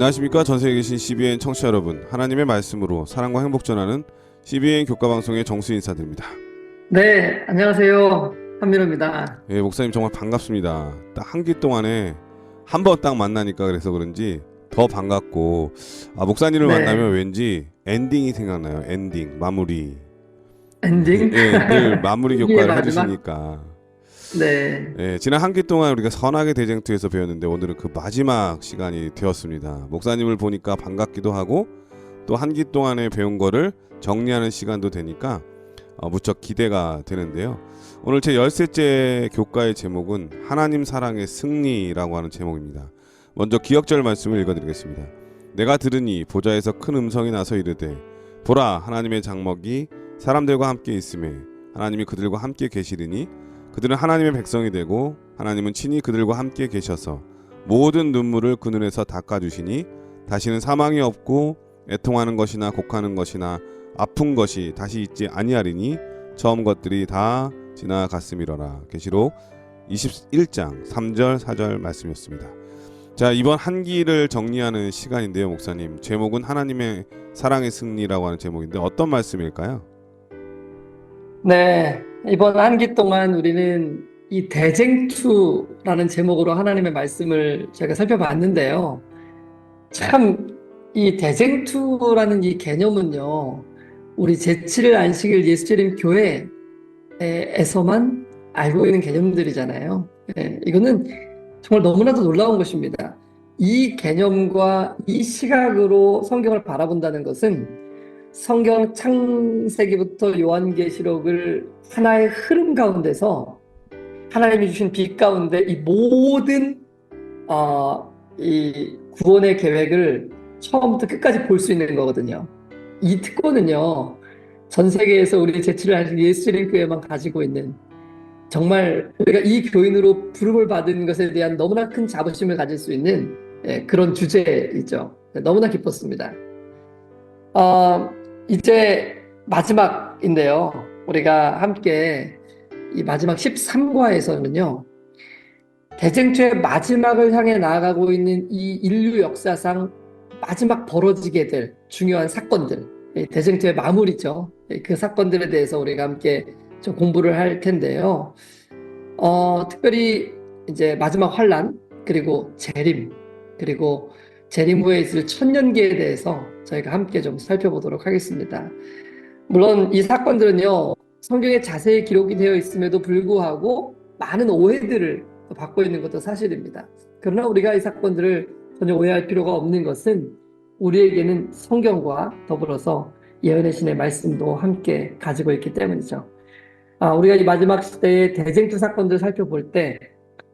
안녕하십니까. 전세계에 계신 CBN 청취자 여러분, 하나님의 말씀으로 사랑과 행복 전하는 CBN 교과방송의 정수 인사드립니다. 네, 안녕하세요. 한민호입니다. 예, 목사님 정말 반갑습니다. 딱 한 기 동안에 한 번 딱 만나니까 그래서 그런지 더 반갑고, 목사님을 만나면 네, 왠지 엔딩이 생각나요. 엔딩, 마무리. 엔딩? 예, 늘 마무리 이게 교과를 마지막? 해주시니까. 네, 예, 지난 한 기 동안 우리가 선악의 대쟁투에서 배웠는데 오늘은 그 마지막 시간이 되었습니다. 목사님을 보니까 반갑기도 하고 또 한 기 동안에 배운 거를 정리하는 시간도 되니까 무척 기대가 되는데요. 오늘 제 13째 교과의 제목은 하나님 사랑의 승리라고 하는 제목입니다. 먼저 기억절 말씀을 읽어드리겠습니다. 내가 들으니 보좌에서 큰 음성이 나서 이르되 보라 하나님의 장막이 사람들과 함께 있음에 하나님이 그들과 함께 계시리니 그들은 하나님의 백성이 되고 하나님은 친히 그들과 함께 계셔서 모든 눈물을 그 눈에서 닦아주시니 다시는 사망이 없고 애통하는 것이나 곡하는 것이나 아픈 것이 다시 있지 아니하리니 처음 것들이 다 지나갔음이로라. 계시록 21장 3절 4절 말씀이었습니다. 자, 이번 한기를 정리하는 시간인데요. 목사님, 제목은 하나님의 사랑의 승리라고 하는 제목인데 어떤 말씀일까요? 네. 이번 한 기 동안 우리는 이 대쟁투라는 제목으로 하나님의 말씀을 저희가 살펴봤는데요. 참, 이 대쟁투라는 이 개념은요, 우리 제7일 안식일 예수재림 교회에서만 알고 있는 개념들이잖아요. 이거는 정말 너무나도 놀라운 것입니다. 이 개념과 이 시각으로 성경을 바라본다는 것은 성경 창세기부터 요한계시록을 하나의 흐름 가운데서 하나님이 주신 빛 가운데 이 모든 이 구원의 계획을 처음부터 끝까지 볼 수 있는 거거든요. 이 특권은요, 전 세계에서 우리 제치를 하신 예수님 교회만 가지고 있는, 정말 우리가 이 교인으로 부름을 받은 것에 대한 너무나 큰 자부심을 가질 수 있는 그런 주제이죠. 너무나 기뻤습니다. 이제 마지막인데요. 우리가 함께 이 마지막 13과에서는요, 대쟁투의 마지막을 향해 나아가고 있는 이 인류 역사상 마지막 벌어지게 될 중요한 사건들, 대쟁투의 마무리죠. 그 사건들에 대해서 우리가 함께 좀 공부를 할 텐데요. 특별히 이제 마지막 환란, 그리고 재림, 그리고 재림 후에 있을 천년기에 대해서 저희가 함께 좀 살펴보도록 하겠습니다. 물론 이 사건들은요, 성경에 자세히 기록이 되어 있음에도 불구하고 많은 오해들을 받고 있는 것도 사실입니다. 그러나 우리가 이 사건들을 전혀 오해할 필요가 없는 것은 우리에게는 성경과 더불어서 예언의 신의 말씀도 함께 가지고 있기 때문이죠. 우리가 이 마지막 시대의 대쟁투 사건들을 살펴볼 때,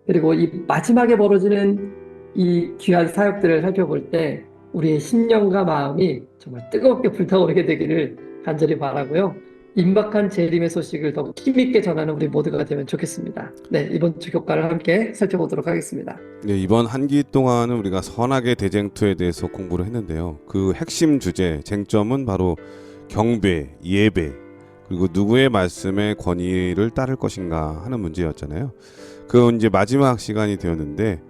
그리고 이 마지막에 벌어지는 이 귀한 사역들을 살펴볼 때 우리의 심령과 마음이 정말 뜨겁게 불타오르게 되기를 간절히 바라고요. 임박한 재림의 소식을 더욱 힘있게 전하는 우리 모두가 되면 좋겠습니다. 네, 이번 주 교과를 함께 살펴보도록 하겠습니다. 네, 이번 한기 동안은 우리가 선악의 대쟁투에 대해서 공부를 했는데요. 그 핵심 주제, 쟁점은 바로 경배, 예배, 그리고 누구의 말씀에 권위를 따를 것인가 하는 문제였잖아요. 그 이제 마지막 시간이 되었는데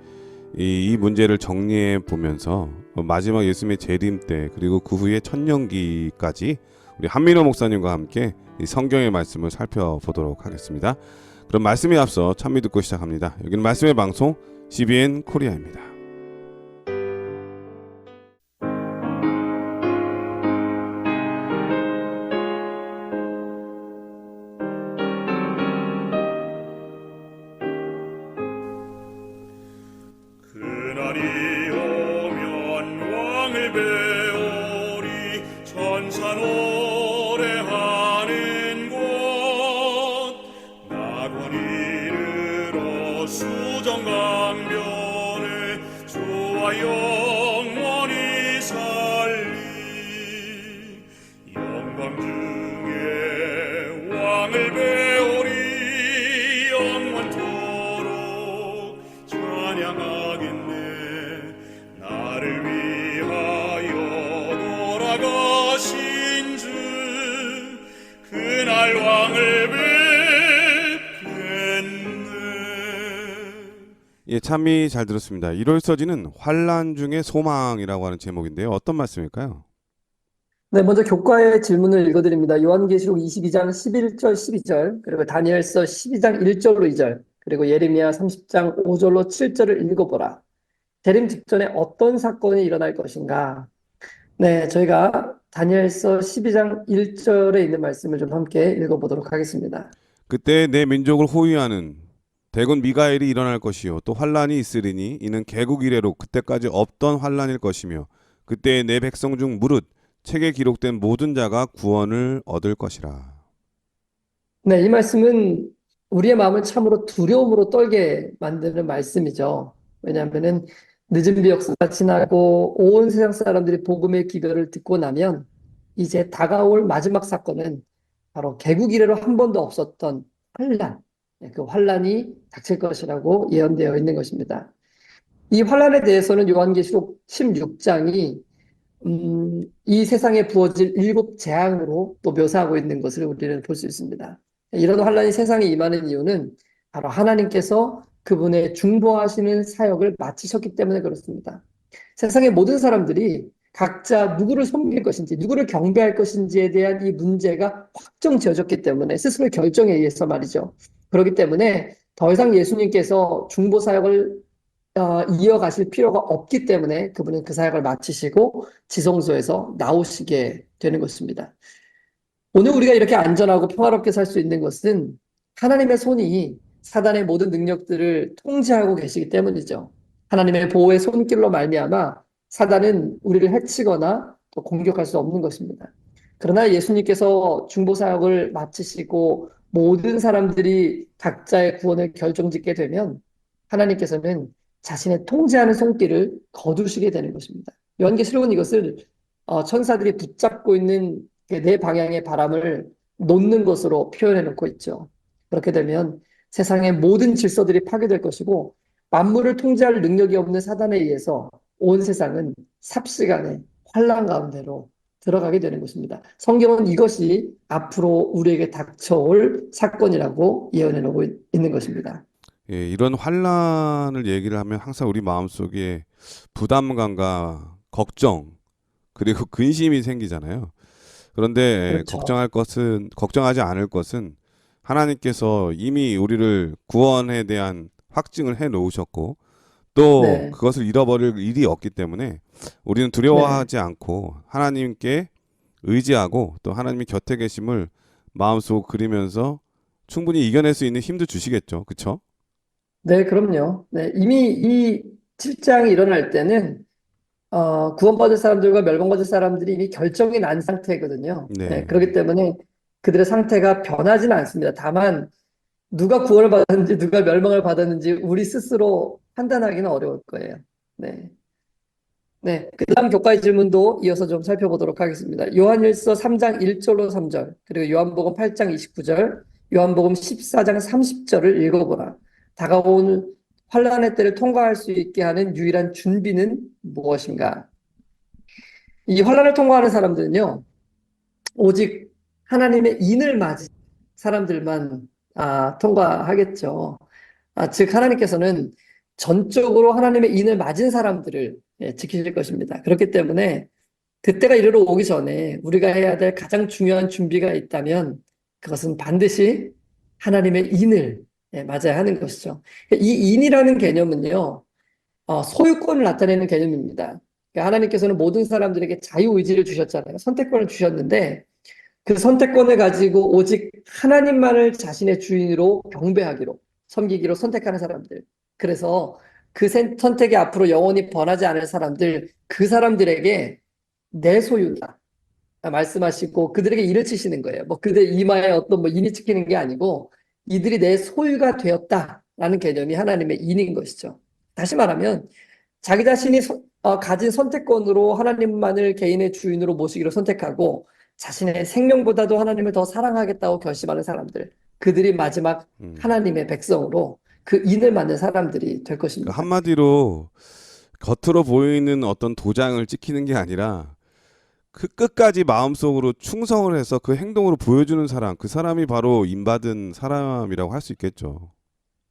이 문제를 정리해 보면서 마지막 예수님의 재림 때 그리고 그 후에 천년기까지 우리 한민호 목사님과 함께 이 성경의 말씀을 살펴보도록 하겠습니다. 그럼 말씀에 앞서 찬미 듣고 시작합니다. 여기는 말씀의 방송 CBN 코리아입니다. 그날이 오면 왕을 배우리 천사 노래하는 곳 낙원 이르러 수정강변에 주와 영원히 살리 영광 중에 왕을 배우리 영원토록 찬양하겠네 나를 위하여 돌아가신 주 그날 왕을 뵙겠네 예, 참이 잘 들었습니다. 일월서지는 환란 중의 소망이라고 하는 제목인데요. 어떤 말씀일까요? 네, 먼저 교과의 질문을 읽어드립니다. 요한계시록 22장 11절 12절, 그리고 다니엘서 12장 1절로 2절, 그리고 예레미야 30장 5절로 7절을 읽어보라. 재림 직전에 어떤 사건이 일어날 것인가? 네, 저희가 다니엘서 12장 1절에 있는 말씀을 좀 함께 읽어보도록 하겠습니다. 그때 내 민족을 호위하는 대군 미가엘이 일어날 것이요 또 환란이 있으리니 이는 개국 이래로 그때까지 없던 환란일 것이며 그때 내 백성 중 무릇 책에 기록된 모든 자가 구원을 얻을 것이라. 네, 이 말씀은 우리의 마음을 참으로 두려움으로 떨게 만드는 말씀이죠. 왜냐하면은 늦은 비 역사가 지나고 온 세상 사람들이 복음의 기별을 듣고 나면 이제 다가올 마지막 사건은 바로 개국 이래로 한 번도 없었던 환란, 그 환란이 닥칠 것이라고 예언되어 있는 것입니다. 이 환란에 대해서는 요한계시록 16장이 이 세상에 부어질 일곱 재앙으로 또 묘사하고 있는 것을 우리는 볼 수 있습니다. 이런 환란이 세상에 임하는 이유는 바로 하나님께서 그분의 중보하시는 사역을 마치셨기 때문에 그렇습니다. 세상의 모든 사람들이 각자 누구를 섬길 것인지, 누구를 경배할 것인지에 대한 이 문제가 확정 지어졌기 때문에 스스로 결정에 의해서 말이죠. 그렇기 때문에 더 이상 예수님께서 중보 사역을 이어가실 필요가 없기 때문에 그분은 그 사역을 마치시고 지성소에서 나오시게 되는 것입니다. 오늘 우리가 이렇게 안전하고 평화롭게 살 수 있는 것은 하나님의 손이 사단의 모든 능력들을 통제하고 계시기 때문이죠. 하나님의 보호의 손길로 말미암아 사단은 우리를 해치거나 또 공격할 수 없는 것입니다. 그러나 예수님께서 중보 사역을 마치시고 모든 사람들이 각자의 구원을 결정짓게 되면 하나님께서는 자신의 통제하는 손길을 거두시게 되는 것입니다. 요한계시록은 이것을 천사들이 붙잡고 있는 네 방향의 바람을 놓는 것으로 표현해 놓고 있죠. 그렇게 되면 세상의 모든 질서들이 파괴될 것이고 만물을 통제할 능력이 없는 사단에 의해서 온 세상은 삽시간에 환란 가운데로 들어가게 되는 것입니다. 성경은 이것이 앞으로 우리에게 닥쳐올 사건이라고 예언해 놓고 있는 것입니다. 예, 이런 환란을 얘기를 하면 항상 우리 마음속에 부담감과 걱정 그리고 근심이 생기잖아요. 그런데 그렇죠. 걱정하지 않을 것은 하나님께서 이미 우리를 구원에 대한 확증을 해 놓으셨고 또 네, 그것을 잃어버릴 일이 없기 때문에 우리는 네. 두려워하지 않고 하나님께 의지하고 또 하나님이 곁에 계심을 마음속 그리면서 충분히 이겨낼 수 있는 힘도 주시겠죠. 그렇죠? 네, 그럼요. 네, 이미 이 7장이 일어날 때는 구원받을 사람들과 멸망받을 사람들이 이미 결정이 난 상태거든요. 네, 네. 그렇기 때문에 그들의 상태가 변하지는 않습니다. 다만 누가 구원을 받았는지 누가 멸망을 받았는지 우리 스스로 판단하기는 어려울 거예요. 네. 네, 그 다음 교과의 질문도 이어서 좀 살펴보도록 하겠습니다. 요한일서 3장 1절로 3절, 그리고 요한복음 8장 29절, 요한복음 14장 30절을 읽어보라. 다가오는 환란의 때를 통과할 수 있게 하는 유일한 준비는 무엇인가? 이 환란을 통과하는 사람들은요, 오직 하나님의 인을 맞은 사람들만 통과하겠죠. 즉 하나님께서는 전적으로 하나님의 인을 맞은 사람들을 지키실 것입니다. 그렇기 때문에 그때가 이르러 오기 전에 우리가 해야 될 가장 중요한 준비가 있다면 그것은 반드시 하나님의 인을 맞아야 하는 것이죠. 이 인이라는 개념은요, 소유권을 나타내는 개념입니다. 그러니까 하나님께서는 모든 사람들에게 자유의지를 주셨잖아요. 선택권을 주셨는데 그 선택권을 가지고 오직 하나님만을 자신의 주인으로 경배하기로, 섬기기로 선택하는 사람들. 그래서 그 선택이 앞으로 영원히 변하지 않을 사람들, 그 사람들에게 내 소유다 말씀하시고 그들에게 일을 치시는 거예요. 뭐 그들 이마에 어떤 뭐 인이 찍히는 게 아니고 이들이 내 소유가 되었다라는 개념이 하나님의 인인 것이죠. 다시 말하면 자기 자신이 가진 선택권으로 하나님만을 개인의 주인으로 모시기로 선택하고 자신의 생명보다도 하나님을 더 사랑하겠다고 결심하는 사람들, 그들이 마지막 하나님의 백성으로 그 인을 맞는 사람들이 될 그러니까 것입니다. 한마디로 겉으로 보이는 어떤 도장을 찍히는 게 아니라 그 끝까지 마음속으로 충성을 해서 그 행동으로 보여주는 사람, 그 사람이 바로 인받은 사람이라고 할 수 있겠죠.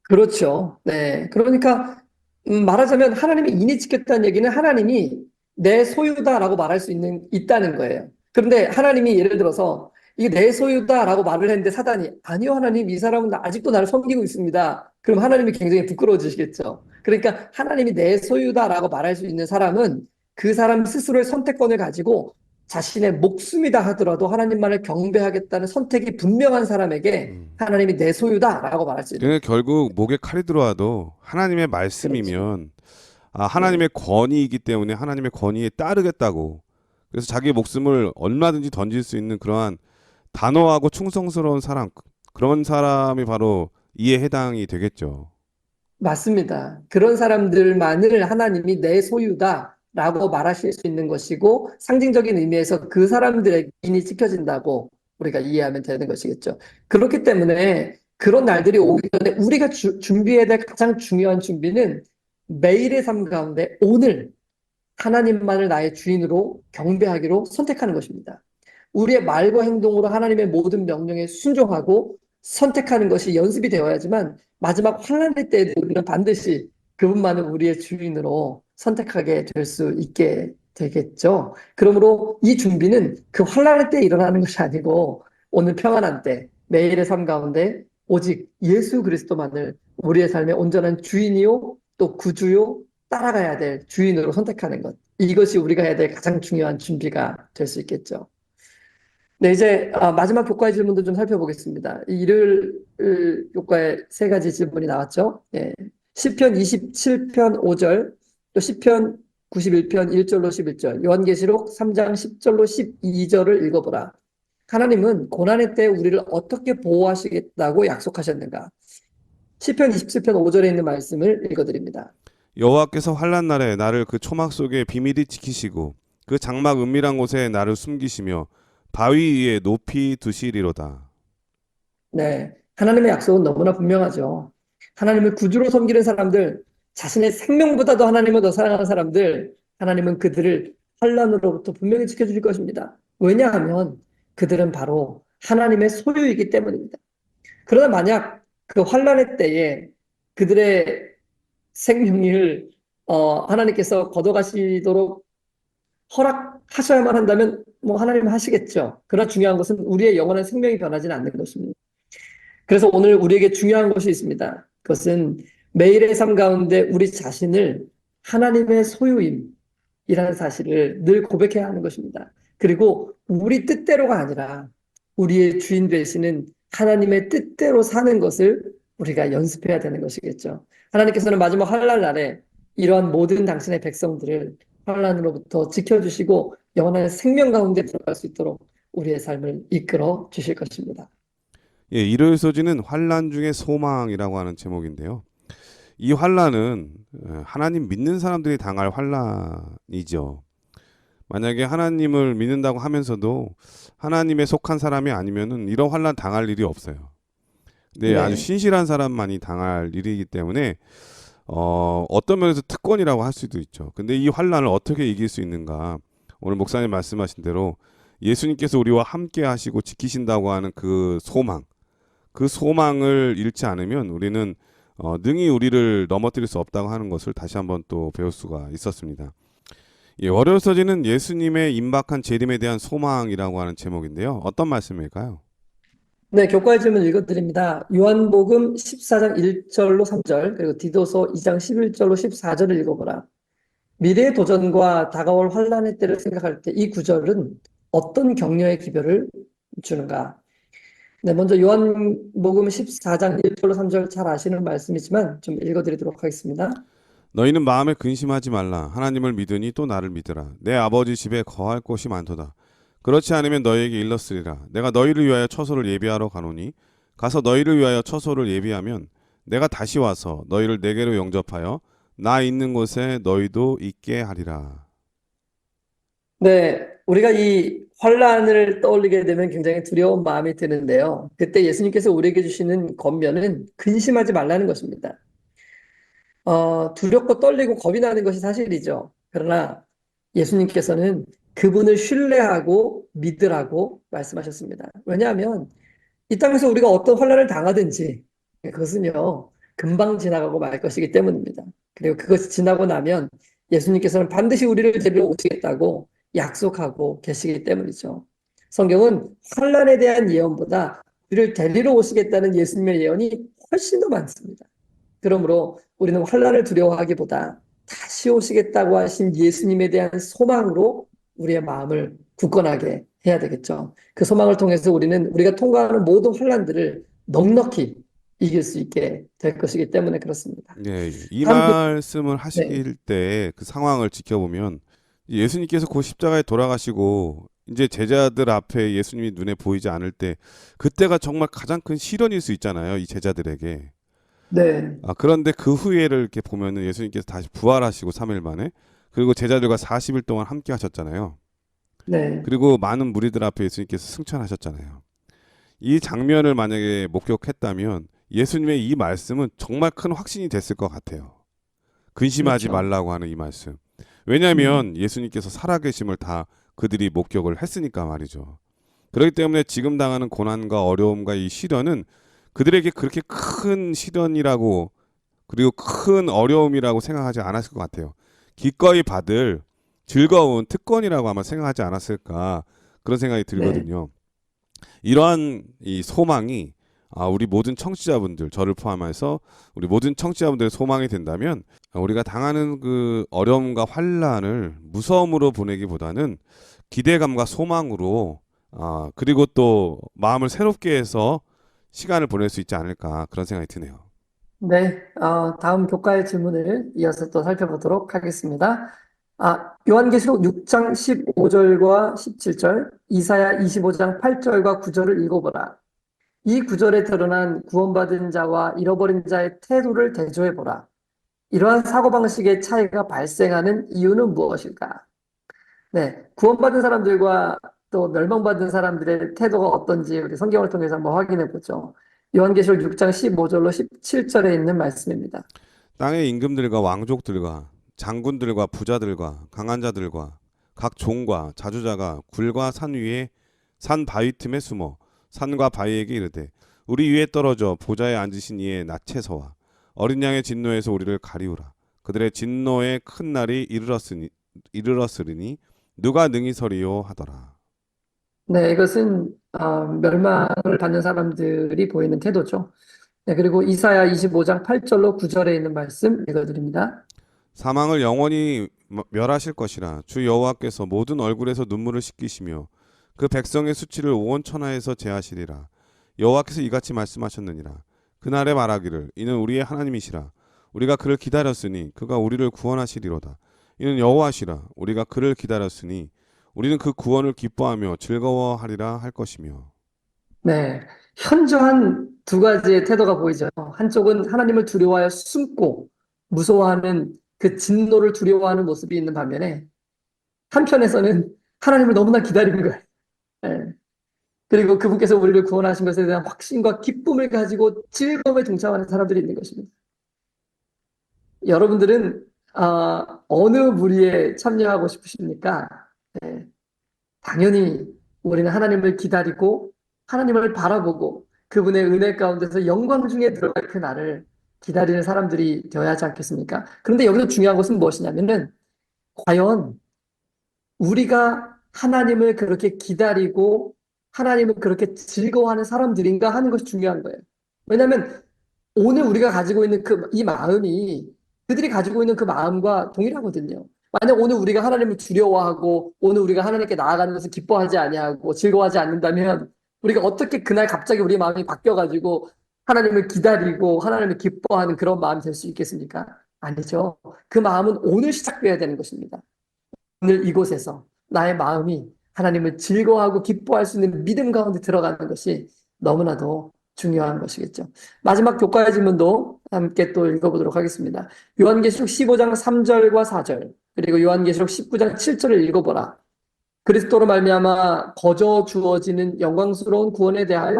그렇죠. 네. 그러니까 말하자면 하나님이 인이 지켰다는 얘기는 하나님이 내 소유다라고 말할 수 있다는 거예요. 그런데 하나님이 예를 들어서 이게 내 소유다라고 말을 했는데 사단이 아니요, 하나님, 이 사람은 아직도 나를 섬기고 있습니다. 그럼 하나님이 굉장히 부끄러워지시겠죠. 그러니까 하나님이 내 소유다라고 말할 수 있는 사람은 그 사람 스스로의 선택권을 가지고 자신의 목숨이다 하더라도 하나님만을 경배하겠다는 선택이 분명한 사람에게 하나님이 내 소유다라고 말할 수 있는. 그러니까 결국 목에 칼이 들어와도 하나님의 그렇죠. 말씀이면 네. 하나님의 권위이기 때문에 하나님의 권위에 따르겠다고. 그래서 자기 목숨을 얼마든지 던질 수 있는 그러한 단호하고 충성스러운 사람, 그런 사람이 바로 이에 해당이 되겠죠. 맞습니다. 그런 사람들만을 하나님이 내 소유다라고 말하실 수 있는 것이고 상징적인 의미에서 그 사람들의 인이 지켜진다고 우리가 이해하면 되는 것이겠죠. 그렇기 때문에 그런 날들이 오기 전에 우리가 준비해야 될 가장 중요한 준비는 매일의 삶 가운데 오늘 하나님만을 나의 주인으로 경배하기로 선택하는 것입니다. 우리의 말과 행동으로 하나님의 모든 명령에 순종하고 선택하는 것이 연습이 되어야지만 마지막 환란의 때에도 우리는 반드시 그분만을 우리의 주인으로 선택하게 될 수 있게 되겠죠. 그러므로 이 준비는 그 환란의 때에 일어나는 것이 아니고 오늘 평안한 때 매일의 삶 가운데 오직 예수 그리스도만을 우리의 삶의 온전한 주인이요 또 구주요 따라가야 될 주인으로 선택하는 것. 이것이 우리가 해야 될 가장 중요한 준비가 될 수 있겠죠. 네, 이제 마지막 교과의 질문도 좀 살펴보겠습니다. 이 일요일 교과에 세 가지 질문이 나왔죠. 예. 시편 27편 5절, 또 시편 91편 1절로 11절, 요한계시록 3장 10절로 12절을 읽어보라. 하나님은 고난의 때 우리를 어떻게 보호하시겠다고 약속하셨는가? 시편 27편 5절에 있는 말씀을 읽어드립니다. 여호와께서 환난 날에 나를 그 초막 속에 비밀히 지키시고 그 장막 은밀한 곳에 나를 숨기시며 바위 위에 높이 두시리로다. 네, 하나님의 약속은 너무나 분명하죠. 하나님을 구주로 섬기는 사람들, 자신의 생명보다도 하나님을 더 사랑하는 사람들, 하나님은 그들을 환난으로부터 분명히 지켜주실 것입니다. 왜냐하면 그들은 바로 하나님의 소유이기 때문입니다. 그러나 만약 그 환난의 때에 그들의 생명을 하나님께서 걷어가시도록 허락하셔야만 한다면 뭐 하나님은 하시겠죠. 그러나 중요한 것은 우리의 영원한 생명이 변하지는 않는 것입니다. 그래서 오늘 우리에게 중요한 것이 있습니다. 그것은 매일의 삶 가운데 우리 자신을 하나님의 소유임이라는 사실을 늘 고백해야 하는 것입니다. 그리고 우리 뜻대로가 아니라 우리의 주인 되시는 하나님의 뜻대로 사는 것을 우리가 연습해야 되는 것이겠죠. 하나님께서는 마지막 환난 날에 이러한 모든 당신의 백성들을 환난으로부터 지켜주시고 영원한 생명 가운데 들어갈 수 있도록 우리의 삶을 이끌어 주실 것입니다. 예, 일요일 소지는 환난 중의 소망이라고 하는 제목인데요. 이 환난은 하나님 믿는 사람들이 당할 환난이죠. 만약에 하나님을 믿는다고 하면서도 하나님에 속한 사람이 아니면은 이런 환난 당할 일이 없어요. 근데 네. 아주 신실한 사람만이 당할 일이기 때문에 어떤 면에서 특권이라고 할 수도 있죠. 근데 이 환난을 어떻게 이길 수 있는가? 오늘 목사님 말씀하신 대로 예수님께서 우리와 함께 하시고 지키신다고 하는 그 소망, 그 소망을 잃지 않으면 우리는 능히 우리를 넘어뜨릴 수 없다고 하는 것을 다시 한번 또 배울 수가 있었습니다. 예, 월요일 서지는 예수님의 임박한 재림에 대한 소망이라고 하는 제목인데요. 어떤 말씀일까요? 네, 교과의 질문 읽어드립니다. 요한복음 14장 1절로 3절, 그리고 디도서 2장 11절로 14절을 읽어보라. 미래의 도전과 다가올 환란의 때를 생각할 때 이 구절은 어떤 격려의 기별을 주는가? 네, 먼저 요한복음 14장 1절로 3절 잘 아시는 말씀이지만 좀 읽어드리도록 하겠습니다. 너희는 마음에 근심하지 말라. 하나님을 믿으니 또 나를 믿으라. 내 아버지 집에 거할 곳이 많도다. 그렇지 않으면 너희에게 일렀으리라. 내가 너희를 위하여 처소를 예비하러 가노니 가서 너희를 위하여 처소를 예비하면 내가 다시 와서 너희를 내게로 영접하여 나 있는 곳에 너희도 있게 하리라. 네, 우리가 이 환란을 떠올리게 되면 굉장히 두려운 마음이 드는데요. 그때 예수님께서 우리에게 주시는 권면은 근심하지 말라는 것입니다. 두렵고 떨리고 겁이 나는 것이 사실이죠. 그러나 예수님께서는 그분을 신뢰하고 믿으라고 말씀하셨습니다. 왜냐하면 이 땅에서 우리가 어떤 환난을 당하든지 그것은요, 금방 지나가고 말 것이기 때문입니다. 그리고 그것이 지나고 나면 예수님께서는 반드시 우리를 데리러 오시겠다고 약속하고 계시기 때문이죠. 성경은 환란에 대한 예언보다 우리를 데리러 오시겠다는 예수님의 예언이 훨씬 더 많습니다. 그러므로 우리는 환란을 두려워하기보다 다시 오시겠다고 하신 예수님에 대한 소망으로 우리의 마음을 굳건하게 해야 되겠죠. 그 소망을 통해서 우리는 우리가 통과하는 모든 환란들을 넉넉히 이길 수 있게 될 것이기 때문에 그렇습니다. 예, 이 다음 말씀을 네, 하실 때 그 상황을 지켜보면 예수님께서 그 십자가에 돌아가시고 이제 제자들 앞에 예수님이 눈에 보이지 않을 때 그때가 정말 가장 큰 시련일 수 있잖아요. 이 제자들에게. 네, 그런데 그 후에를 이렇게 보면은 예수님께서 다시 부활하시고 3일 만에 그리고 제자들과 40일 동안 함께 하셨잖아요. 네, 그리고 많은 무리들 앞에 예수님께서 승천하셨잖아요. 이 장면을 만약에 목격했다면 예수님의 이 말씀은 정말 큰 확신이 됐을 것 같아요. 근심하지 그렇죠. 말라고 하는 이 말씀. 음, 왜냐하면 예수님께서 살아계심을 다 그들이 목격을 했으니까 말이죠. 그렇기 때문에 지금 당하는 고난과 어려움과 이 시련은 그들에게 그렇게 큰 시련이라고 그리고 큰 어려움이라고 생각하지 않았을 것 같아요. 기꺼이 받을 즐거운 특권이라고 아마 생각하지 않았을까 그런 생각이 네, 들거든요. 이러한 이 소망이 우리 모든 청취자분들, 저를 포함해서 우리 모든 청취자분들의 소망이 된다면 우리가 당하는 그 어려움과 환란을 무서움으로 보내기보다는 기대감과 소망으로 그리고 또 마음을 새롭게 해서 시간을 보낼 수 있지 않을까 그런 생각이 드네요. 네. 다음 교과의 질문을 이어서 또 살펴보도록 하겠습니다. 요한계시록 6장 15절과 17절, 이사야 25장 8절과 9절을 읽어보라. 이 구절에 드러난 구원받은 자와 잃어버린 자의 태도를 대조해보라. 이러한 사고방식의 차이가 발생하는 이유는 무엇일까? 네, 구원받은 사람들과 또 멸망받은 사람들의 태도가 어떤지 우리 성경을 통해서 한번 확인해 보죠. 요한계시록 6장 15절로 17절에 있는 말씀입니다. 땅의 임금들과 왕족들과 장군들과 부자들과 강한 자들과 각 종과 자주자가 굴과 산 위에 산 바위 틈에 숨어 산과 바위에게 이르되 우리 위에 떨어져 보좌에 앉으신 이의 낯에서와 어린 양의 진노에서 우리를 가리우라. 그들의 진노의 큰 날이 이르렀으리니 누가 능히 서리요 하더라. 네, 이것은 멸망을 받는 사람들이 보이는 태도죠. 네, 그리고 이사야 25장 8절로 9절에 있는 말씀 읽어드립니다. 사망을 영원히 멸하실 것이라. 주 여호와께서 모든 얼굴에서 눈물을 씻기시며 그 백성의 수치를 온 천하에서 제하시리라. 여호와께서 이같이 말씀하셨느니라. 그날에 말하기를 이는 우리의 하나님이시라. 우리가 그를 기다렸으니 그가 우리를 구원하시리로다. 이는 여호와시라. 우리가 그를 기다렸으니 우리는 그 구원을 기뻐하며 즐거워하리라 할 것이며. 네, 현저한 두 가지의 태도가 보이죠. 한쪽은 하나님을 두려워하여 숨고 무서워하는 그 진노를 두려워하는 모습이 있는 반면에 한편에서는 하나님을 너무나 기다리는 거예요. 네. 그리고 그분께서 우리를 구원하신 것에 대한 확신과 기쁨을 가지고 즐거움에 동참하는 사람들이 있는 것입니다. 여러분들은 어느 무리에 참여하고 싶으십니까? 네, 당연히 우리는 하나님을 기다리고 하나님을 바라보고 그분의 은혜 가운데서 영광 중에 들어갈 그 날을 기다리는 사람들이 되어야 하지 않겠습니까? 그런데 여기서 중요한 것은 무엇이냐면은 과연 우리가 하나님을 그렇게 기다리고 하나님을 그렇게 즐거워하는 사람들인가 하는 것이 중요한 거예요. 왜냐하면 오늘 우리가 가지고 있는 이 마음이 그들이 가지고 있는 그 마음과 동일하거든요. 만약 오늘 우리가 하나님을 두려워하고 오늘 우리가 하나님께 나아가는 것을 기뻐하지 아니하고 즐거워하지 않는다면 우리가 어떻게 그날 갑자기 우리 마음이 바뀌어가지고 하나님을 기다리고 하나님을 기뻐하는 그런 마음이 될 수 있겠습니까? 아니죠. 그 마음은 오늘 시작돼야 되는 것입니다. 오늘 이곳에서 나의 마음이 하나님을 즐거워하고 기뻐할 수 있는 믿음 가운데 들어가는 것이 너무나도 중요한 것이겠죠. 마지막 교과의 질문도 함께 또 읽어보도록 하겠습니다. 요한계시록 15장 3절과 4절 그리고 요한계시록 19장 7절을 읽어보라. 그리스도로 말미암아 거저 주어지는 영광스러운 구원에 대하여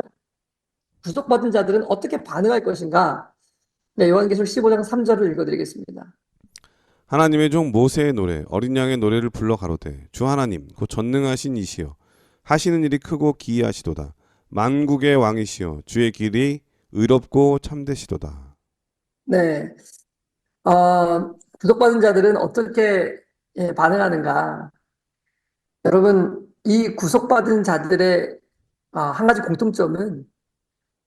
구속받은 자들은 어떻게 반응할 것인가? 네, 요한계시록 15장 3절을 읽어드리겠습니다. 하나님의 종 모세의 노래 어린 양의 노래를 불러 가로되 주 하나님 곧 전능하신 이시여 하시는 일이 크고 기이하시도다. 만국의 왕이시여 주의 길이 의롭고 참되시도다. 네, 구속받은 자들은 어떻게 반응하는가? 여러분, 이 구속받은 자들의 한 가지 공통점은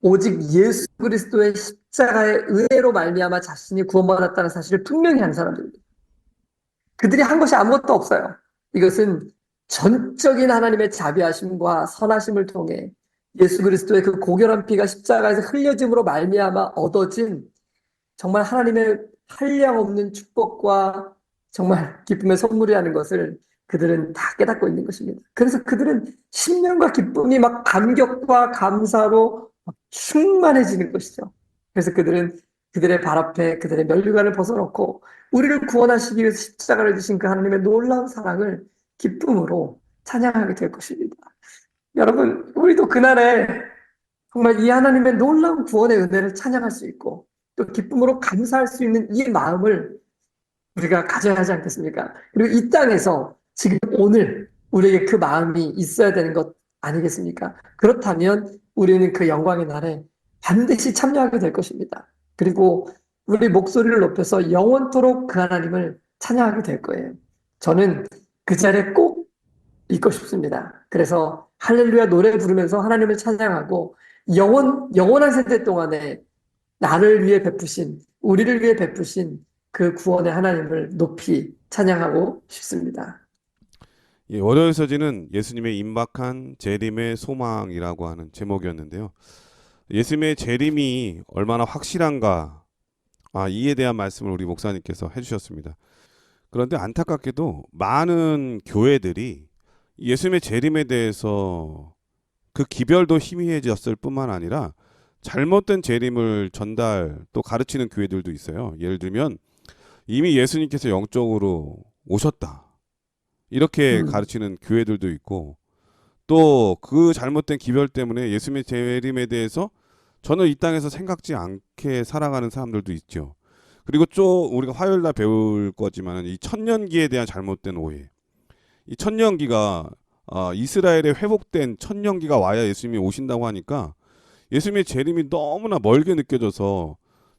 오직 예수 그리스도의 십자가의 은혜로 말미암아 자신이 구원받았다는 사실을 분명히 한 사람들입니다. 그들이 한 것이 아무것도 없어요. 이것은 전적인 하나님의 자비하심과 선하심을 통해 예수 그리스도의 그 고결한 피가 십자가에서 흘려짐으로 말미암아 얻어진 정말 하나님의 한량없는 축복과 정말 기쁨의 선물이라는 것을 그들은 다 깨닫고 있는 것입니다. 그래서 그들은 신명과 기쁨이 막 감격과 감사로 막 충만해지는 것이죠. 그래서 그들은 그들의 발 앞에 그들의 면류관을 벗어놓고 우리를 구원하시기 위해서 십자가를 지신 그 하나님의 놀라운 사랑을 기쁨으로 찬양하게 될 것입니다. 여러분, 우리도 그날에 정말 이 하나님의 놀라운 구원의 은혜를 찬양할 수 있고 또 기쁨으로 감사할 수 있는 이 마음을 우리가 가져야 하지 않겠습니까? 그리고 이 땅에서 지금 오늘 우리에게 그 마음이 있어야 되는 것 아니겠습니까? 그렇다면 우리는 그 영광의 날에 반드시 참여하게 될 것입니다. 그리고 우리 목소리를 높여서 영원토록 그 하나님을 찬양하게 될 거예요. 저는 그 자리에 꼭 있고 싶습니다. 그래서 할렐루야 노래 부르면서 하나님을 찬양하고 영원한 세대 동안에 나를 위해 베푸신, 우리를 위해 베푸신 그 구원의 하나님을 높이 찬양하고 싶습니다. 예, 월요일 서지는 예수님의 임박한 재림의 소망이라고 하는 제목이었는데요. 예수님의 재림이 얼마나 확실한가, 이에 대한 말씀을 우리 목사님께서 해주셨습니다. 그런데 안타깝게도 많은 교회들이 예수님의 재림에 대해서 그 기별도 희미해졌을 뿐만 아니라 잘못된 재림을 전달 또 가르치는 교회들도 있어요. 예를 들면 이미 예수님께서 영적으로 오셨다, 이렇게 가르치는 교회들도 있고, 또 그 잘못된 기별 때문에 예수님의 재림에 대해서 저는 이 땅에서 생각지 않게 살아가는 사람들도 있죠. 그리고 또 우리가 화요일날 배울 거지만 이 천년기에 대한 잘못된 오해, 이 천년기가 이스라엘의 회복된 천년기가 와야 예수님이 오신다고 하니까 예수님의 재림이 너무나 멀게 느껴져서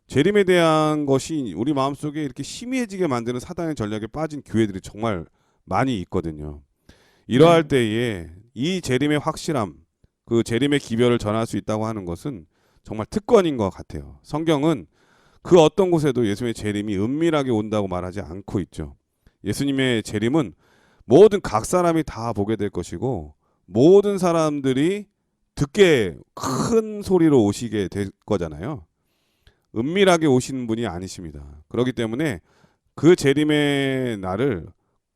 재림에 대한 것이 우리 마음속에 이렇게 희미해지게 만드는 사단의 전략에 빠진 교회들이 정말 많이 있거든요. 이러할 때에 이 재림의 확실함, 그 재림의 기별을 전할 수 있다고 하는 것은 정말 특권인 것 같아요. 성경은 그 어떤 곳에도 예수님의 재림이 은밀하게 온다고 말하지 않고 있죠. 예수님의 재림은 모든 각 사람이 다 보게 될 것이고 모든 사람들이 듣게 큰 소리로 오시게 될 거잖아요. 은밀하게 오시는 분이 아니십니다. 그렇기 때문에 그 재림의 날을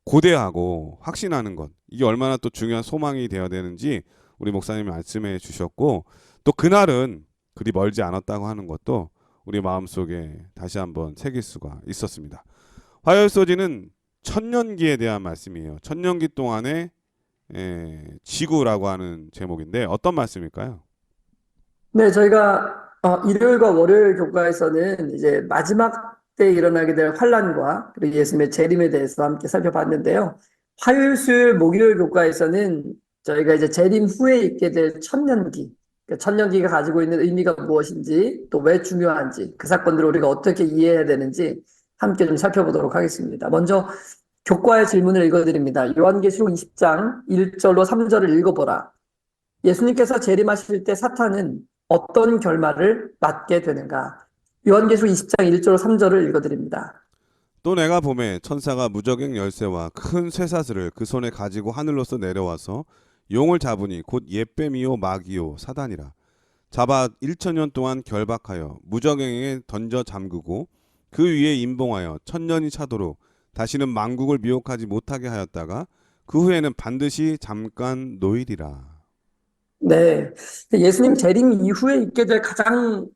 고대하고 확신하는 것, 이게 얼마나 또 중요한 소망이 되어야 되는지 우리 목사님이 말씀해 주셨고, 또 그날은 그리 멀지 않았다고 하는 것도 우리 마음속에 다시 한번 새길 수가 있었습니다. 화요일 소지는 천년기에 대한 말씀이에요. 천년기 동안의 지구라고 하는 제목인데 어떤 말씀일까요? 네, 저희가 일요일과 월요일 교과에서는 이제 마지막 때 일어나게 될 환란과 그리고 예수님의 재림에 대해서 함께 살펴봤는데요. 화요일, 수요일, 목요일 교과에서는 저희가 이제 재림 후에 있게 될 천년기, 그 천년기가 가지고 있는 의미가 무엇인지, 또 왜 중요한지, 그 사건들을 우리가 어떻게 이해해야 되는지 함께 좀 살펴보도록 하겠습니다. 먼저 교과의 질문을 읽어드립니다. 요한계시록 20장 1절로 3절을 읽어보라. 예수님께서 재림하실 때 사탄은 어떤 결말을 맞게 되는가? 요한계시록 20장 1절로 3절을 읽어드립니다. 또 내가 보매 천사가 무저갱 열쇠와 큰 쇠사슬을 그 손에 가지고 하늘로서 내려와서 용을 잡으니 곧 옛뱀이요 마귀요 사단이라. 잡아 1000년 동안 결박하여 무저갱에 던져 잠그고 그 위에 임봉하여 1000년이 차도록 다시는 만국을 미혹하지 못하게 하였다가 그 후에는 반드시 잠깐 노일이라. 네, 예수님 재림 이후에 있게 될 가장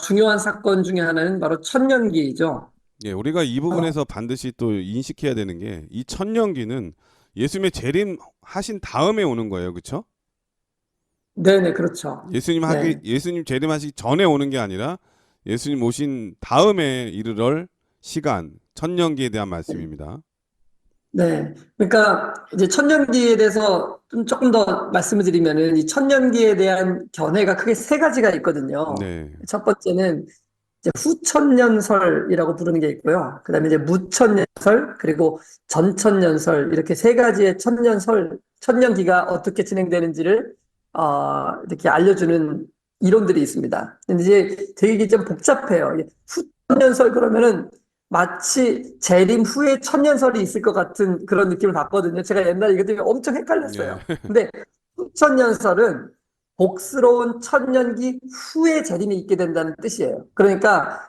중요한 사건 중에 하나는 바로 천년기이죠. 예, 우리가 이 부분에서 반드시 또 인식해야 되는 게 이 천년기는 예수님의 재림하신 다음에 오는 거예요, 그렇죠? 네네, 그렇죠. 예수님 재림하시기 전에 오는 게 아니라 예수님 오신 다음에 이르럴 시간, 천년기에 대한 말씀입니다. 네, 그러니까 이제 천년기에 대해서 조금 더 말씀을 드리면은 이 천년기에 대한 견해가 크게 세 가지가 있거든요. 네, 첫 번째는 이제 후천년설이라고 부르는 게 있고요. 그다음에 이제 무천년설 그리고 전천년설 이렇게 세 가지의 천년기가 어떻게 진행되는지를 이렇게 알려주는 이론들이 있습니다. 근데 이제 되게 좀 복잡해요. 이게 후천년설 그러면은 마치 재림 후에 천년설이 있을 것 같은 그런 느낌을 받거든요. 제가 옛날에 이것 때문에 엄청 헷갈렸어요. 예. 근데 후천년설은 복스러운 천년기 후에 재림이 있게 된다는 뜻이에요. 그러니까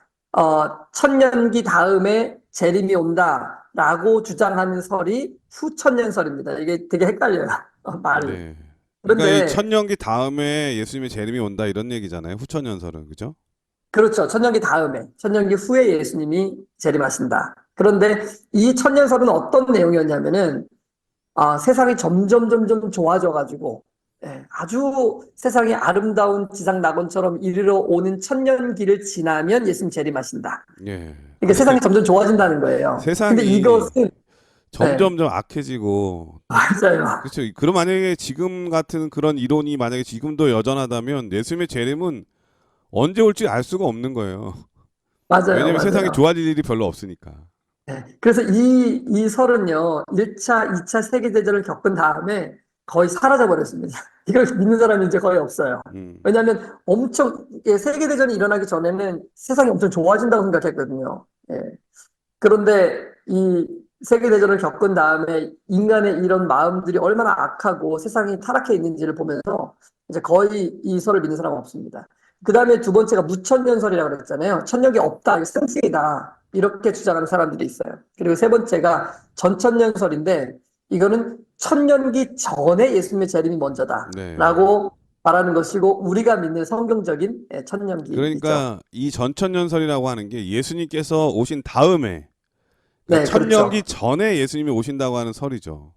천년기 다음에 재림이 온다라고 주장하는 설이 후천년설입니다. 이게 되게 헷갈려요. 말이. 네. 그러니까 이 그런데 천년기 다음에 예수님의 재림이 온다 이런 얘기잖아요. 후천연설은 그죠? 그렇죠. 천년기 다음에, 천년기 후에 예수님이 재림하신다. 그런데 이 천년설은 어떤 내용이었냐면은 세상이 점점 좋아져가지고 아주 세상이 아름다운 지상 낙원처럼 이르러 오는 천년기를 지나면 예수님 재림하신다. 예. 그러니까 세상이 점점 좋아진다는 거예요. 근데 세상이 이것은 점점점 악해지고 맞아요. 그렇죠. 그럼 만약에 지금 같은 그런 이론이 만약에 지금도 여전하다면 예수님의 재림은 언제 올지 알 수가 없는 거예요. 왜냐면 세상이 맞아요. 좋아질 일이 별로 없으니까. 그래서 이 설은요, 1차, 2차 세계대전을 겪은 다음에 거의 사라져버렸습니다. 이걸 믿는 사람이 이제 거의 없어요. 음. 왜냐하면 세계대전이 일어나기 전에는 세상이 엄청 좋아진다고 생각했거든요. 예. 그런데 이 세계대전을 겪은 다음에 인간의 이런 마음들이 얼마나 악하고 세상이 타락해 있는지를 보면서 이제 거의 이 설을 믿는 사람은 없습니다. 그 다음에 두 번째가 무천년설이라고 그랬잖아요. 천년기 없다, 이거 상식이다. 이렇게 주장하는 사람들이 있어요. 그리고 세 번째가 전천년설인데 이거는 천년기 전에 예수님의 재림이 먼저다. 네. 라고 말하는 것이고 우리가 믿는 성경적인 천년기이죠. 그러니까 이 전천년설이라고 하는 게 예수님께서 오신 다음에 네, 천년기 그렇죠. 전에 예수님이 오신다고 하는 설이죠.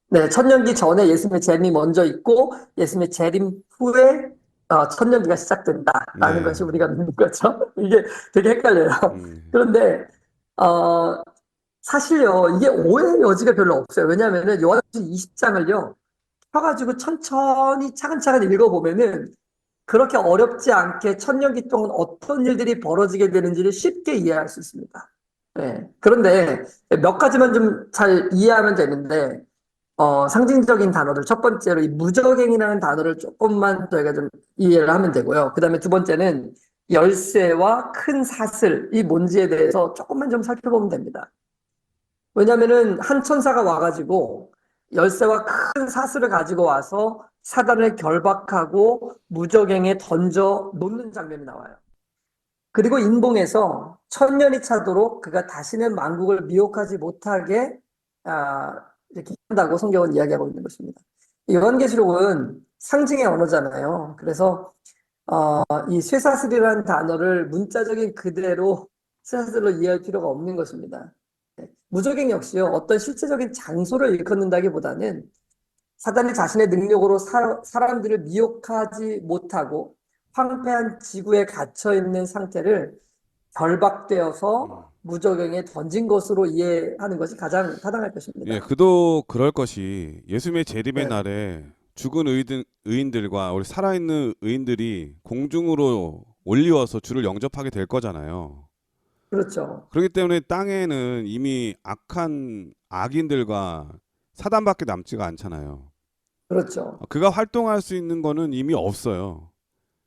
네, 천년기 전에 예수님의 재림이 먼저 있고 예수님의 재림 후에 천년기가 시작된다라는 네. 것이 우리가 믿는 거죠. 이게 되게 헷갈려요. 그런데 사실요 이게 오해의 여지가 별로 없어요. 왜냐하면은 요한복음 20장을요 펴가지고 천천히 차근차근 읽어보면은 그렇게 어렵지 않게 천년기 동안 어떤 일들이 벌어지게 되는지를 쉽게 이해할 수 있습니다. 네. 그런데 몇 가지만 좀 잘 이해하면 되는데 상징적인 단어들 첫 번째로 이 무적행이라는 단어를 조금만 저희가 좀 이해를 하면 되고요. 그 다음에 두 번째는 열쇠와 큰 사슬 이 뭔지에 대해서 조금만 좀 살펴보면 됩니다. 왜냐면은 한 천사가 와가지고 열쇠와 큰 사슬을 가지고 와서 사단을 결박하고 무적행에 던져 놓는 장면이 나와요. 그리고 인봉에서 천년이 차도록 그가 다시는 만국을 미혹하지 못하게 이렇게 한다고 성경은 이야기하고 있는 것입니다. 요한계시록은 상징의 언어잖아요. 그래서 이 쇠사슬이라는 단어를 문자적인 그대로 쇠사슬로 이해할 필요가 없는 것입니다. 무적행 역시요 어떤 실제적인 장소를 일컫는다기보다는 사단이 자신의 능력으로 사람들을 미혹하지 못하고 황폐한 지구에 갇혀 있는 상태를 결박되어서 무적행에 던진 것으로 이해하는 것이 가장 타당할 것입니다. 예, 그도 그럴 것이 예수님의 재림의 네. 날에 죽은 의인들과 우리 살아있는 의인들이 공중으로 올리워서 주를 영접하게 될 거잖아요. 그렇죠. 그렇기 때문에 땅에는 이미 악한 악인들과 사단밖에 남지가 않잖아요. 그렇죠. 그가 활동할 수 있는 거는 이미 없어요.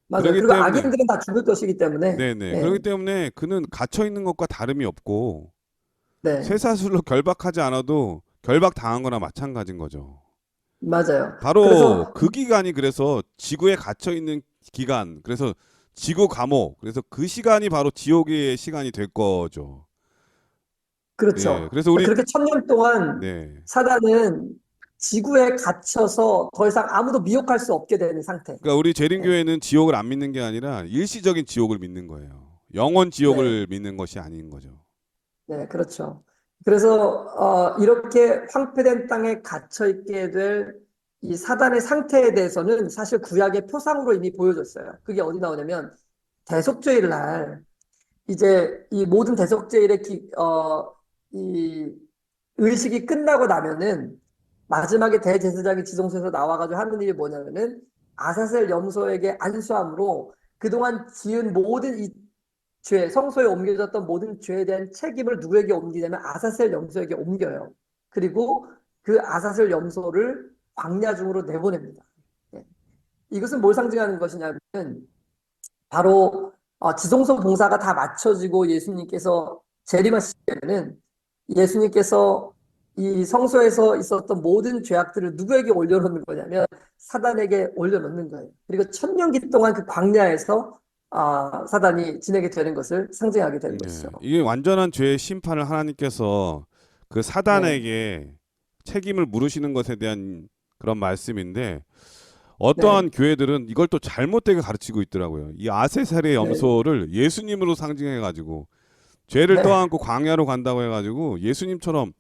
맞아요. 그렇기 그리고 때문에 악인들은 다 죽을 것이기 때문에. 네네. 네. 그렇기 때문에 그는 갇혀 있는 것과 다름이 없고 네. 쇠사슬로 결박하지 않아도 결박 당한 거나 마찬가지인 거죠. 맞아요. 바로 그래서 그 기간이 그래서 지구에 갇혀 있는 기간, 그래서 지구 감옥, 그래서 그 시간이 바로 지옥의 시간이 될 거죠. 그렇죠. 예, 그래서 우리 그렇게 천년 동안 네, 사단은 지구에 갇혀서 더 이상 아무도 미혹할 수 없게 되는 상태. 그러니까 우리 네. 재림교회는 지옥을 안 믿는 게 아니라 일시적인 지옥을 믿는 거예요. 영원 지옥을 믿는 것이 아닌 거죠. 네, 그렇죠. 그래서 이렇게 황폐된 땅에 갇혀 있게 될 이 사단의 상태에 대해서는 사실 구약의 표상으로 이미 보여줬어요. 그게 어디 나오냐면 대속죄일 날 이제 이 모든 대속죄일의 이 의식이 끝나고 나면은 마지막에 대제사장이 지성소에서 나와가지고 하는 일이 뭐냐면은 아사셀 염소에게 안수함으로 그동안 지은 모든 이 성소에 옮겨졌던 모든 죄에 대한 책임을 누구에게 옮기냐면 아사셀 염소에게 옮겨요. 그리고 그 아사셀 염소를 광야 중으로 내보냅니다. 예. 이것은 뭘 상징하는 것이냐면 바로 지성소 봉사가 다 마쳐지고 예수님께서 재림하실 때는 예수님께서 이 성소에서 있었던 모든 죄악들을 누구에게 올려놓는 거냐면 사단에게 올려놓는 거예요. 그리고 천년기 동안 그 광야에서 사단이 지내게 되는 것을 상징하게 되는 것이죠. 이게 완전한 죄의 심판을 하나님께서 그 네, 사단에게 책임을 물으시는 것에 대한 그런 말씀인데, 네, 어떠한 교회들은 이걸 또 잘못되게 가르치고 있더라고요. 이 아세살의 네, 염소를 예수님으로 상징해 가지고 죄를 네, 떠안고 광야로 간다고 해가지고 예수님처럼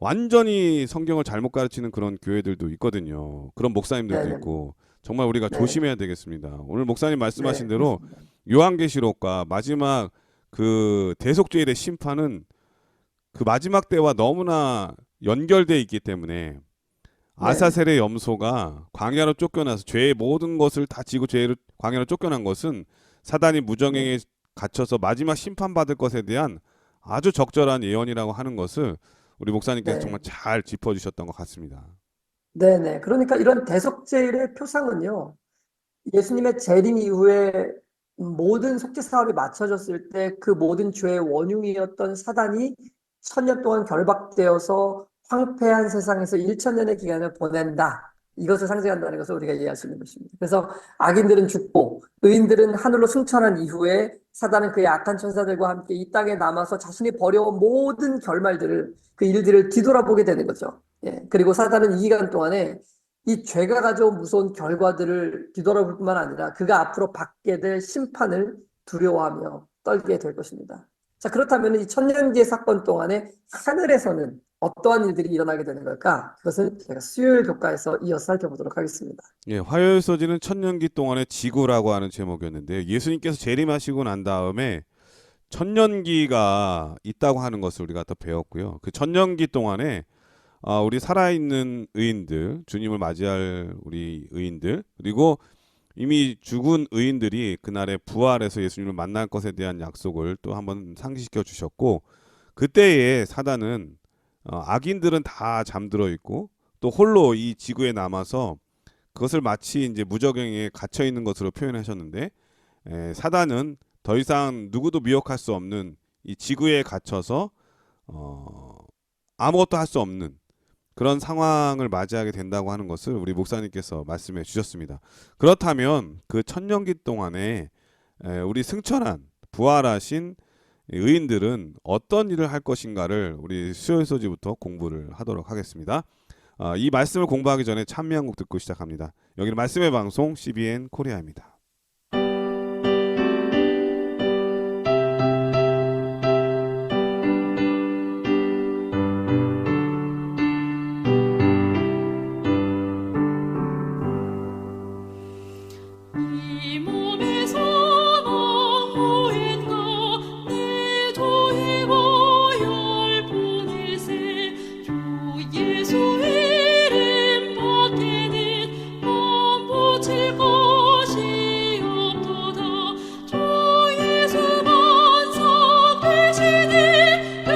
완전히 성경을 잘못 가르치는 그런 교회들도 있거든요. 그런 목사님들도 네, 있고, 정말 우리가 네, 조심해야 되겠습니다. 오늘 목사님 말씀하신 네, 대로 그렇습니다. 요한계시록과 마지막 그 대속죄의 심판은 그 마지막 때와 너무나 연결돼 있기 때문에 네, 아사셀의 염소가 광야로 쫓겨나서 죄의 모든 것을 다 지고 죄를 광야로 쫓겨난 것은 사단이 네, 무정행에 갇혀서 마지막 심판받을 것에 대한 아주 적절한 예언이라고 하는 것을 우리 목사님께서 네, 정말 잘 짚어주셨던 것 같습니다. 네, 네. 그러니까 이런 대속죄의 표상은요, 예수님의 재림 이후에 모든 속죄 사업이 맞춰졌을 때 그 모든 죄의 원흉이었던 사단이 천년 동안 결박되어서 황폐한 세상에서 1천년의 기간을 보낸다. 이것을 상징한다는 것을 우리가 이해할 수 있는 것입니다. 그래서 악인들은 죽고 의인들은 하늘로 승천한 이후에 사단은 그의 악한 천사들과 함께 이 땅에 남아서 자신이 벌여온 모든 결말들을 그 일들을 뒤돌아보게 되는 거죠. 예. 그리고 사단은 이 기간 동안에 이 죄가 가져온 무서운 결과들을 뒤돌아볼 뿐만 아니라 그가 앞으로 받게 될 심판을 두려워하며 떨게 될 것입니다. 자, 그렇다면 이 천년기의 사건 동안에 하늘에서는 어떠한 일들이 일어나게 되는 걸까? 그것은 제가 수요일 교과에서 이어서 살펴보도록 하겠습니다. 예, 화요일 서지는 천년기 동안의 지구라고 하는 제목이었는데요. 예수님께서 재림하시고 난 다음에 천년기가 있다고 하는 것을 우리가 또 배웠고요. 그 천년기 동안에 우리 살아있는 의인들, 주님을 맞이할 우리 의인들, 그리고 이미 죽은 의인들이 그날에 부활해서 예수님을 만날 것에 대한 약속을 또 한번 상기시켜 주셨고, 그때에 사단은 악인들은 다 잠들어 있고 또 홀로 이 지구에 남아서 그것을 마치 이제 무적행에 갇혀 있는 것으로 표현하셨는데, 사단은 더 이상 누구도 미혹할 수 없는 이 지구에 갇혀서 아무것도 할 수 없는 그런 상황을 맞이하게 된다고 하는 것을 우리 목사님께서 말씀해 주셨습니다. 그렇다면 그 천년기 동안에 우리 승천한 부활하신 의인들은 어떤 일을 할 것인가를 우리 수요일 소지부터 공부를 하도록 하겠습니다. 이 말씀을 공부하기 전에 찬미 한 곡 듣고 시작합니다. 여기는 말씀의 방송 CBN 코리아입니다. 이 몸에서 너무인가 내 조이고 열 보내세 주 예수 이름 밖에는 몸붙일 것이 없도다. 주 예수 반석 되시니 그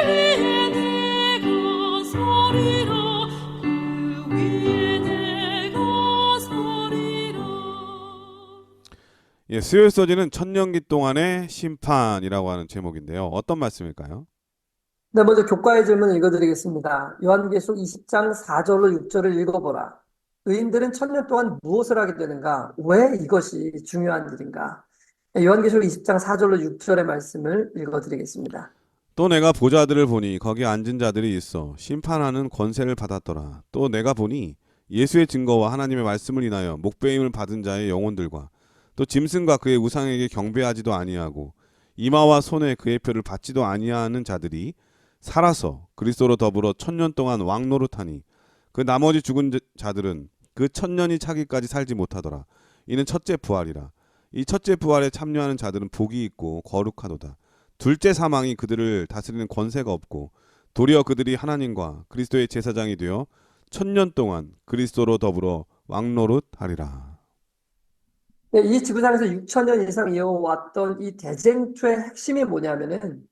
위에 내가 서리라. 그 위에 내가 서리라. 예, 수요일 소지는 천년기 동안의 심판이라고 하는 제목인데요. 어떤 말씀일까요? 네, 먼저 교과의 질문을 읽어드리겠습니다. 요한계시록 20장 4절로 6절을 읽어보라. 의인들은 천년 동안 무엇을 하게 되는가? 왜 이것이 중요한 일인가? 네, 요한계시록 20장 4절로 6절의 말씀을 읽어드리겠습니다. 또 내가 보좌들을 보니 거기 앉은 자들이 있어 심판하는 권세를 받았더라. 또 내가 보니 예수의 증거와 하나님의 말씀을 인하여 목배임을 받은 자의 영혼들과 또 짐승과 그의 우상에게 경배하지도 아니하고 이마와 손에 그의 표를 받지도 아니하는 자들이 살아서 그리스도로 더불어 천년 동안 왕노릇하니 그 나머지 죽은 자들은 그 천년이 차기까지 살지 못하더라. 이는 첫째 부활이라. 이 첫째 부활에 참여하는 자들은 복이 있고 거룩하도다. 둘째 사망이 그들을 다스리는 권세가 없고 도리어 그들이 하나님과 그리스도의 제사장이 되어 천년 동안 그리스도로 더불어 왕노릇하리라. 네, 이 지구상에서 6천 년 이상 이어왔던 이 대쟁투의 핵심이 뭐냐면은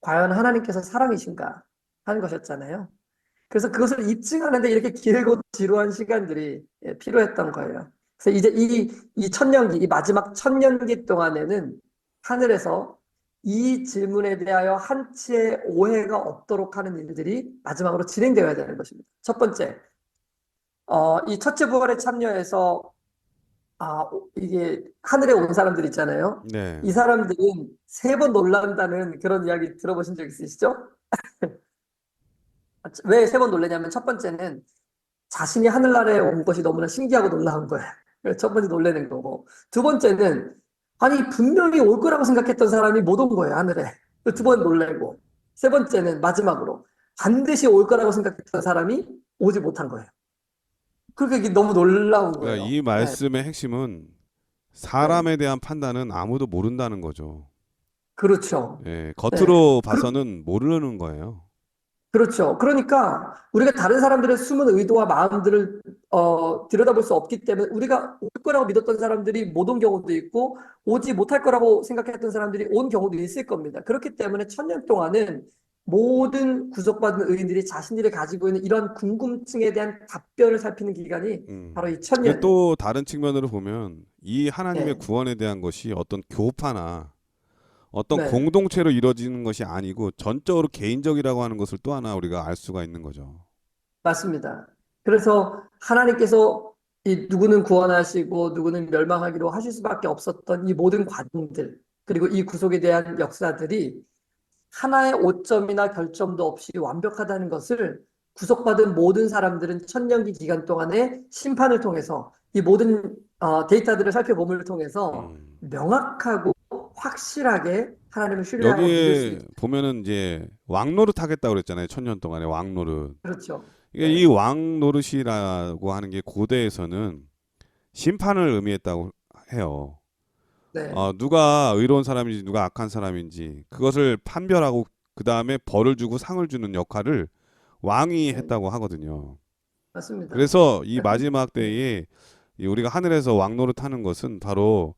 과연 하나님께서 사랑이신가 하는 것이었잖아요. 그래서 그것을 입증하는데 이렇게 길고 지루한 시간들이 필요했던 거예요. 그래서 이제 이 천년기, 이 마지막 천년기 동안에는 하늘에서 이 질문에 대하여 한치의 오해가 없도록 하는 일들이 마지막으로 진행되어야 되는 것입니다. 첫 번째, 이 첫째 부활에 참여해서 이게 하늘에 온 사람들 있잖아요. 네. 이 사람들은 세 번 놀란다는 그런 이야기 들어보신 적 있으시죠? 왜 세 번 놀라냐면 첫 번째는 자신이 하늘나라에 온 것이 너무나 신기하고 놀라운 거예요. 그래서 첫 번째 놀라는 거고. 두 번째는 아니 분명히 올 거라고 생각했던 사람이 못 온 거예요, 하늘에. 두 번 놀래고. 세 번째는 마지막으로 반드시 올 거라고 생각했던 사람이 오지 못한 거예요. 그러니까 이게 너무 놀라운 그러니까 거예요. 이 말씀의 핵심은 사람에 대한 판단은 아무도 모른다는 거죠. 그렇죠. 예, 겉으로 네. 봐서는 모르는 거예요. 그렇죠. 그러니까 우리가 다른 사람들의 숨은 의도와 마음들을 들여다볼 수 없기 때문에 우리가 올 거라고 믿었던 사람들이 못 온 경우도 있고 오지 못할 거라고 생각했던 사람들이 온 경우도 있을 겁니다. 그렇기 때문에 천년 동안은 모든 구속받은 의인들이 자신들이 가지고 있는 이런 궁금증에 대한 답변을 살피는 기간이 바로 이 그리고 천년. 또 다른 측면으로 보면 이 하나님의 네. 구원에 대한 것이 어떤 교파나 어떤 네. 공동체로 이루어지는 것이 아니고 전적으로 개인적이라고 하는 것을 또 하나 우리가 알 수가 있는 거죠. 맞습니다. 그래서 하나님께서 이 누구는 구원하시고 누구는 멸망하기로 하실 수밖에 없었던 이 모든 과정들, 그리고 이 구속에 대한 역사들이 하나의 오점이나 결점도 없이 완벽하다는 것을 구속받은 모든 사람들은 천년기 기간 동안의 심판을 통해서 이 모든 데이터들을 살펴봄을 통해서 명확하고 확실하게 하나님을 신뢰하고 믿을 수 여기에 있죠. 보면은 이제 왕노릇 하겠다고 그랬잖아요. 천년 동안에 왕노릇. 그렇죠. 이게 이 왕노릇이라고 하는 게 고대에서는 심판을 의미했다고 해요. 네. 누가 의로운 사람인지 누가 악한 사람인지 그것을 판별하고 그 다음에 벌을 주고 상을 주는 역할을 왕이 네. 했다고 하거든요. 맞습니다. 그래서 이 네. 마지막 때에 이 우리가 하늘에서 왕노릇 하는 것은 바로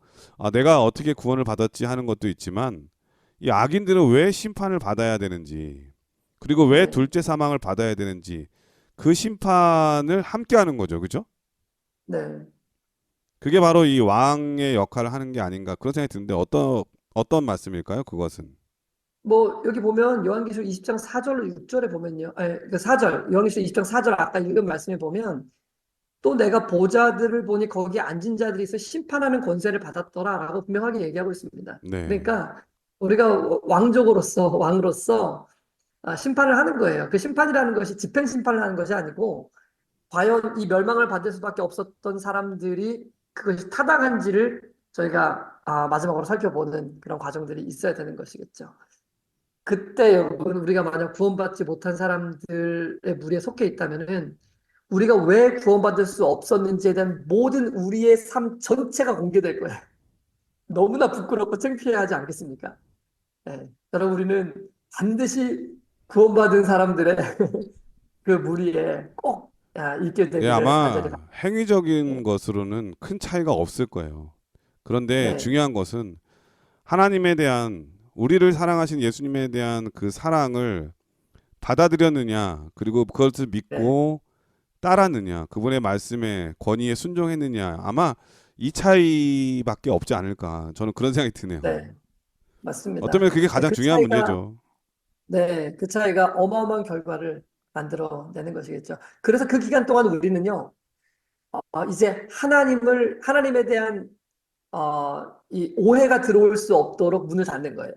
내가 어떻게 구원을 받았지 하는 것도 있지만 이 악인들은 왜 심판을 받아야 되는지 그리고 왜 네. 둘째 사망을 받아야 되는지 그 심판을 함께 하는 거죠. 그죠? 네. 그게 바로 이 왕의 역할을 하는 게 아닌가 그런 생각이 드는데 어떤 말씀일까요? 그것은. 뭐 여기 보면 요한계시록 20장 4절로 6절에 보면요. 아니, 그 4절, 요한계시록 20장 4절 아까 읽은 말씀에 보면 또 내가 보좌들을 보니 거기 앉은 자들이 있어 심판하는 권세를 받았더라라고 분명하게 얘기하고 있습니다. 네. 그러니까 우리가 왕으로서 심판을 하는 거예요. 그 심판이라는 것이 집행 심판을 하는 것이 아니고 과연 이 멸망을 받을 수밖에 없었던 사람들이 그것이 타당한지를 저희가 마지막으로 살펴보는 그런 과정들이 있어야 되는 것이겠죠. 그때 여러분 우리가 만약 구원받지 못한 사람들의 무리에 속해 있다면은 우리가 왜 구원받을 수 없었는지에 대한 모든 우리의 삶 전체가 공개될 거예요. 너무나 부끄럽고 창피하지 않겠습니까? 네. 여러분 우리는 반드시 구원받은 사람들의 그 무리에 꼭 있게 예, 되기를 간절히 아마 행위적인 네. 것으로는 큰 차이가 없을 거예요. 그런데 네. 중요한 것은 하나님에 대한 우리를 사랑하신 예수님에 대한 그 사랑을 받아들였느냐 그리고 그것을 믿고 따랐느냐 그분의 말씀에 권위에 순종했느냐 아마 이 차이밖에 없지 않을까 저는 그런 생각이 드네요. 네. 맞습니다. 어쩌면 그게 가장 그 중요한 차이가 문제죠. 네, 그 차이가 어마어마한 결과를 만들어내는 것이겠죠. 그래서 그 기간 동안 우리는요, 이제 하나님에 대한 이 오해가 들어올 수 없도록 문을 닫는 거예요.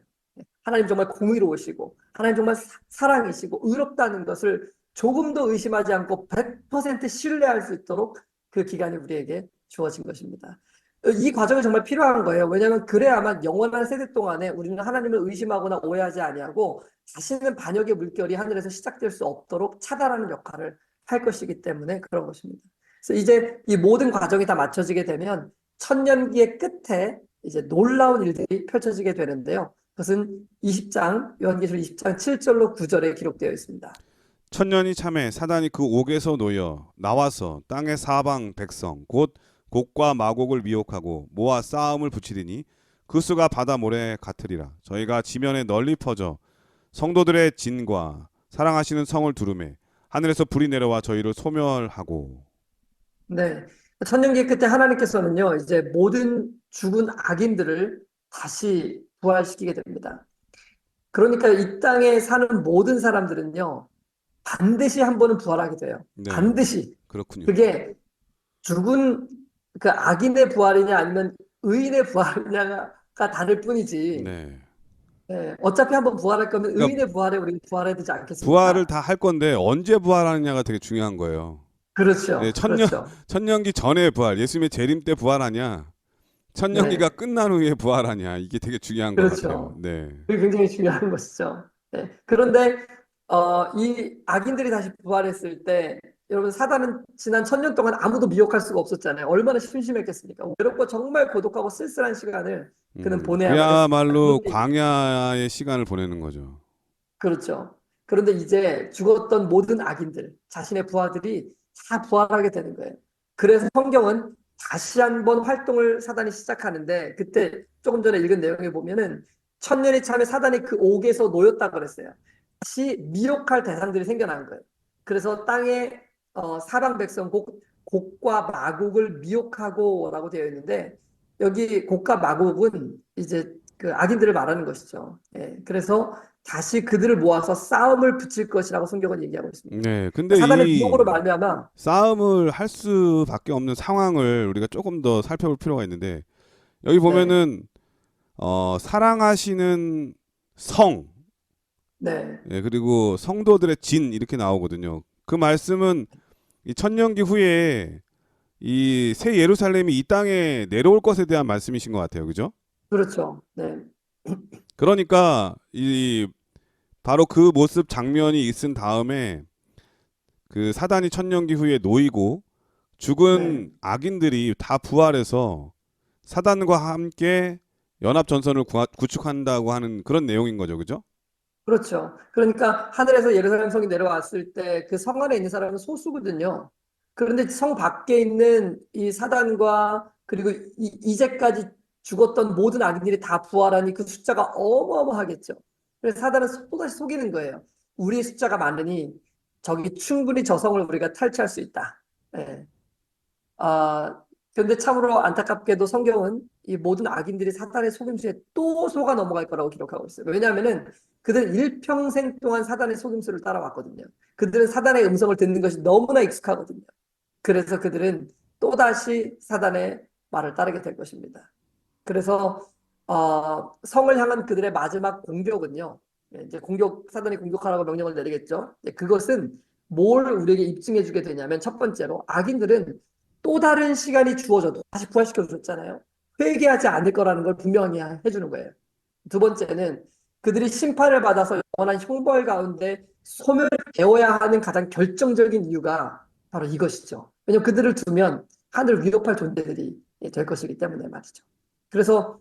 하나님 정말 공의로우시고, 하나님 정말 사랑이시고, 의롭다는 것을 조금도 의심하지 않고 100% 신뢰할 수 있도록 그 기간이 우리에게 주어진 것입니다. 이 과정이 정말 필요한 거예요. 왜냐하면 그래야만 영원한 세대 동안에 우리는 하나님을 의심하거나 오해하지 아니하고 다시는 반역의 물결이 하늘에서 시작될 수 없도록 차단하는 역할을 할 것이기 때문에 그런 것입니다. 그래서 이제 이 모든 과정이 다 맞춰지게 되면 천년기의 끝에 이제 놀라운 일들이 펼쳐지게 되는데요. 그것은 요한계시록 20장 7절로 9절에 기록되어 있습니다. 천년이 참에 사단이 그 옥에서 놓여 나와서 땅의 사방 백성 곧 곡과 마곡을 미혹하고 모아 싸움을 붙이리니 그 수가 바다 모래 같으리라. 저희가 지면에 널리 퍼져 성도들의 진과 사랑하시는 성을 두루매 하늘에서 불이 내려와 저희를 소멸하고. 네. 천년기 끝에 하나님께서는요, 이제 모든 죽은 악인들을 다시 부활시키게 됩니다. 그러니까 이 땅에 사는 모든 사람들은요, 반드시 한 번은 부활하게 돼요. 네, 반드시. 그렇군요. 그게 죽은 그 악인의 부활이냐 아니면 의인의 부활이냐가 다를 뿐이지. 네. 예, 어차피 한번 부활할 거면 그러니까 의인의 부활에 우리는 부활해야 되지 않겠습니까? 부활을 다 할 건데 언제 부활하느냐가 되게 중요한 거예요. 그렇죠. 네, 그렇죠. 천년기 전에 부활, 예수님의 재림 때 부활하냐, 천년기가 네. 끝난 후에 부활하냐, 이게 되게 중요한 것 그렇죠. 같아요. 네, 그게 굉장히 중요한 것이죠. 네. 그런데 이 악인들이 다시 부활했을 때 여러분 사단은 지난 1000년 동안 아무도 미혹할 수가 없었잖아요. 얼마나 심심했겠습니까? 외롭고 정말 고독하고 쓸쓸한 시간을 그는 보내야만 했습니다. 그야말로 그런데 광야의 시간을 보내는 거죠. 그렇죠. 그런데 이제 죽었던 모든 악인들, 자신의 부하들이 다 부활하게 되는 거예요. 그래서 성경은 다시 한번 활동을 사단이 시작하는데 그때 조금 전에 읽은 내용에 보면은 천년이 참에 사단이 그 옥에서 놓였다 그랬어요. 다시 미혹할 대상들이 생겨난 거예요. 그래서 땅에 사방 백성 곡과 마곡을 미혹하고라고 되어 있는데 여기 곡과 마곡은 이제 그 악인들을 말하는 것이죠. 예, 그래서 다시 그들을 모아서 싸움을 붙일 것이라고 성경은 얘기하고 있습니다. 네, 근데 사단의 이 미혹으로 말미암아 싸움을 할 수밖에 없는 상황을 우리가 조금 더 살펴볼 필요가 있는데 여기 네, 보면은 사랑하시는 성, 네, 예, 그리고 성도들의 진 이렇게 나오거든요. 그 말씀은 이 천년기 후에 이 새 예루살렘이 이 땅에 내려올 것에 대한 말씀이신 것 같아요. 그죠? 그렇죠. 네, 그러니까 이 바로 그 모습 장면이 있은 다음에 그 사단이 천년기 후에 놓이고 네, 죽은 악인들이 다 부활해서 사단과 함께 연합 전선을 구축한다고 하는 그런 내용인 거죠. 그죠? 그렇죠. 그러니까 하늘에서 예루살렘 성이 내려왔을 때 그 성 안에 있는 사람은 소수거든요. 그런데 성 밖에 있는 이 사단과 그리고 이제까지 죽었던 모든 악인들이 다 부활하니 그 숫자가 어마어마하겠죠. 그래서 사단은 또다시 속이는 거예요. 우리의 숫자가 많으니 저기 충분히 저 성을 우리가 탈취할 수 있다. 예. 그런데 참으로 안타깝게도 성경은 이 모든 악인들이 사단의 속임수에 또 속아 넘어갈 거라고 기록하고 있어요. 왜냐하면은 그들은 일평생 동안 사단의 속임수를 따라왔거든요. 그들은 사단의 음성을 듣는 것이 너무나 익숙하거든요. 그래서 그들은 또다시 사단의 말을 따르게 될 것입니다. 그래서 성을 향한 그들의 마지막 공격은요. 이제 사단이 공격하라고 명령을 내리겠죠. 그것은 뭘 우리에게 입증해 주게 되냐면 첫 번째로 악인들은 또 다른 시간이 주어져도 다시 부활시켜 주셨잖아요. 회개하지 않을 거라는 걸 분명히 해주는 거예요. 두 번째는 그들이 심판을 받아서 영원한 형벌 가운데 소멸되어야 하는 가장 결정적인 이유가 바로 이것이죠. 왜냐하면 그들을 두면 하늘을 위협할 존재들이 될 것이기 때문에 말이죠. 그래서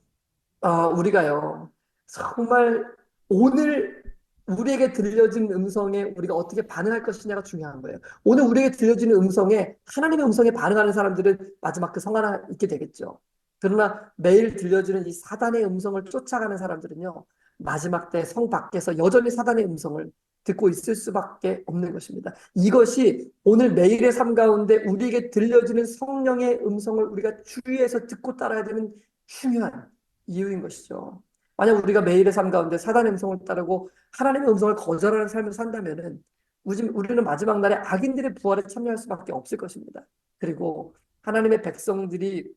우리가요 정말 오늘 우리에게 들려진 음성에 우리가 어떻게 반응할 것이냐가 중요한 거예요. 오늘 우리에게 들려지는 음성에 하나님의 음성에 반응하는 사람들은 마지막 그 성 하나 있게 되겠죠. 그러나 매일 들려지는 이 사단의 음성을 쫓아가는 사람들은요 마지막 때 성 밖에서 여전히 사단의 음성을 듣고 있을 수밖에 없는 것입니다. 이것이 오늘 매일의 삶 가운데 우리에게 들려지는 성령의 음성을 우리가 주의해서 듣고 따라야 되는 중요한 이유인 것이죠. 만약 우리가 매일의 삶 가운데 사단의 음성을 따르고 하나님의 음성을 거절하는 삶을 산다면은 우리는 마지막 날에 악인들의 부활에 참여할 수밖에 없을 것입니다. 그리고 하나님의 백성들의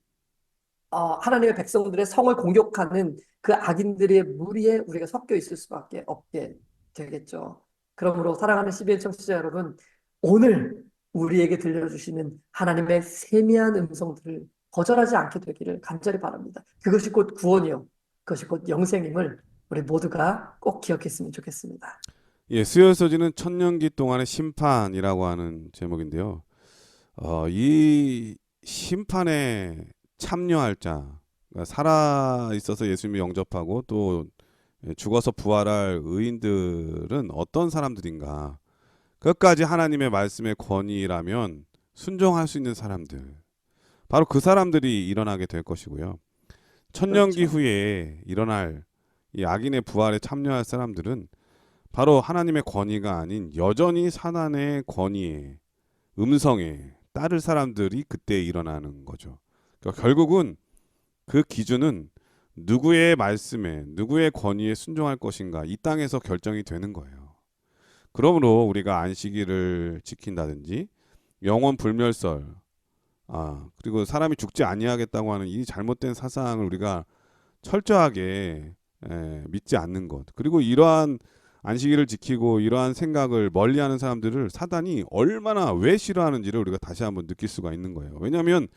성을 공격하는 그 악인들의 무리에 우리가 섞여 있을 수밖에 없게 되겠죠. 그러므로 사랑하는 CBN 청취자 여러분, 오늘 우리에게 들려주시는 하나님의 세미한 음성들을 거절하지 않게 되기를 간절히 바랍니다. 그것이 곧 구원이요. 그것이 곧 영생임을 우리 모두가 꼭 기억했으면 좋겠습니다. 예, 수요일 서지는 천년기 동안의 심판이라고 하는 제목인데요. 이 심판에 참여할 자, 그러니까 살아 있어서 예수님을 영접하고 또 죽어서 부활할 의인들은 어떤 사람들인가? 끝까지 하나님의 말씀의 권위라면 순종할 수 있는 사람들. 바로 그 사람들이 일어나게 될 것이고요. 천년기 그렇죠. 후에 일어날 이 악인의 부활에 참여할 사람들은 바로 하나님의 권위가 아닌 여전히 사단의 권위에 음성에 따를 사람들이 그때 일어나는 거죠. 그러니까 결국은 그 기준은 누구의 말씀에 누구의 권위에 순종할 것인가 이 땅에서 결정이 되는 거예요. 그러므로 우리가 안식일을 지킨다든지 영원 불멸설 그리고 사람이 죽지 아니하겠다고 하는 이 잘못된 사상을 우리가 철저하게 믿지 않는 것. 그리고 이러한 안식일을 지키고 이러한 생각을 멀리하는 사람들을 사단이 얼마나 왜 싫어하는지를 우리가 다시 한번 느낄 수가 있는 거예요. 왜냐하면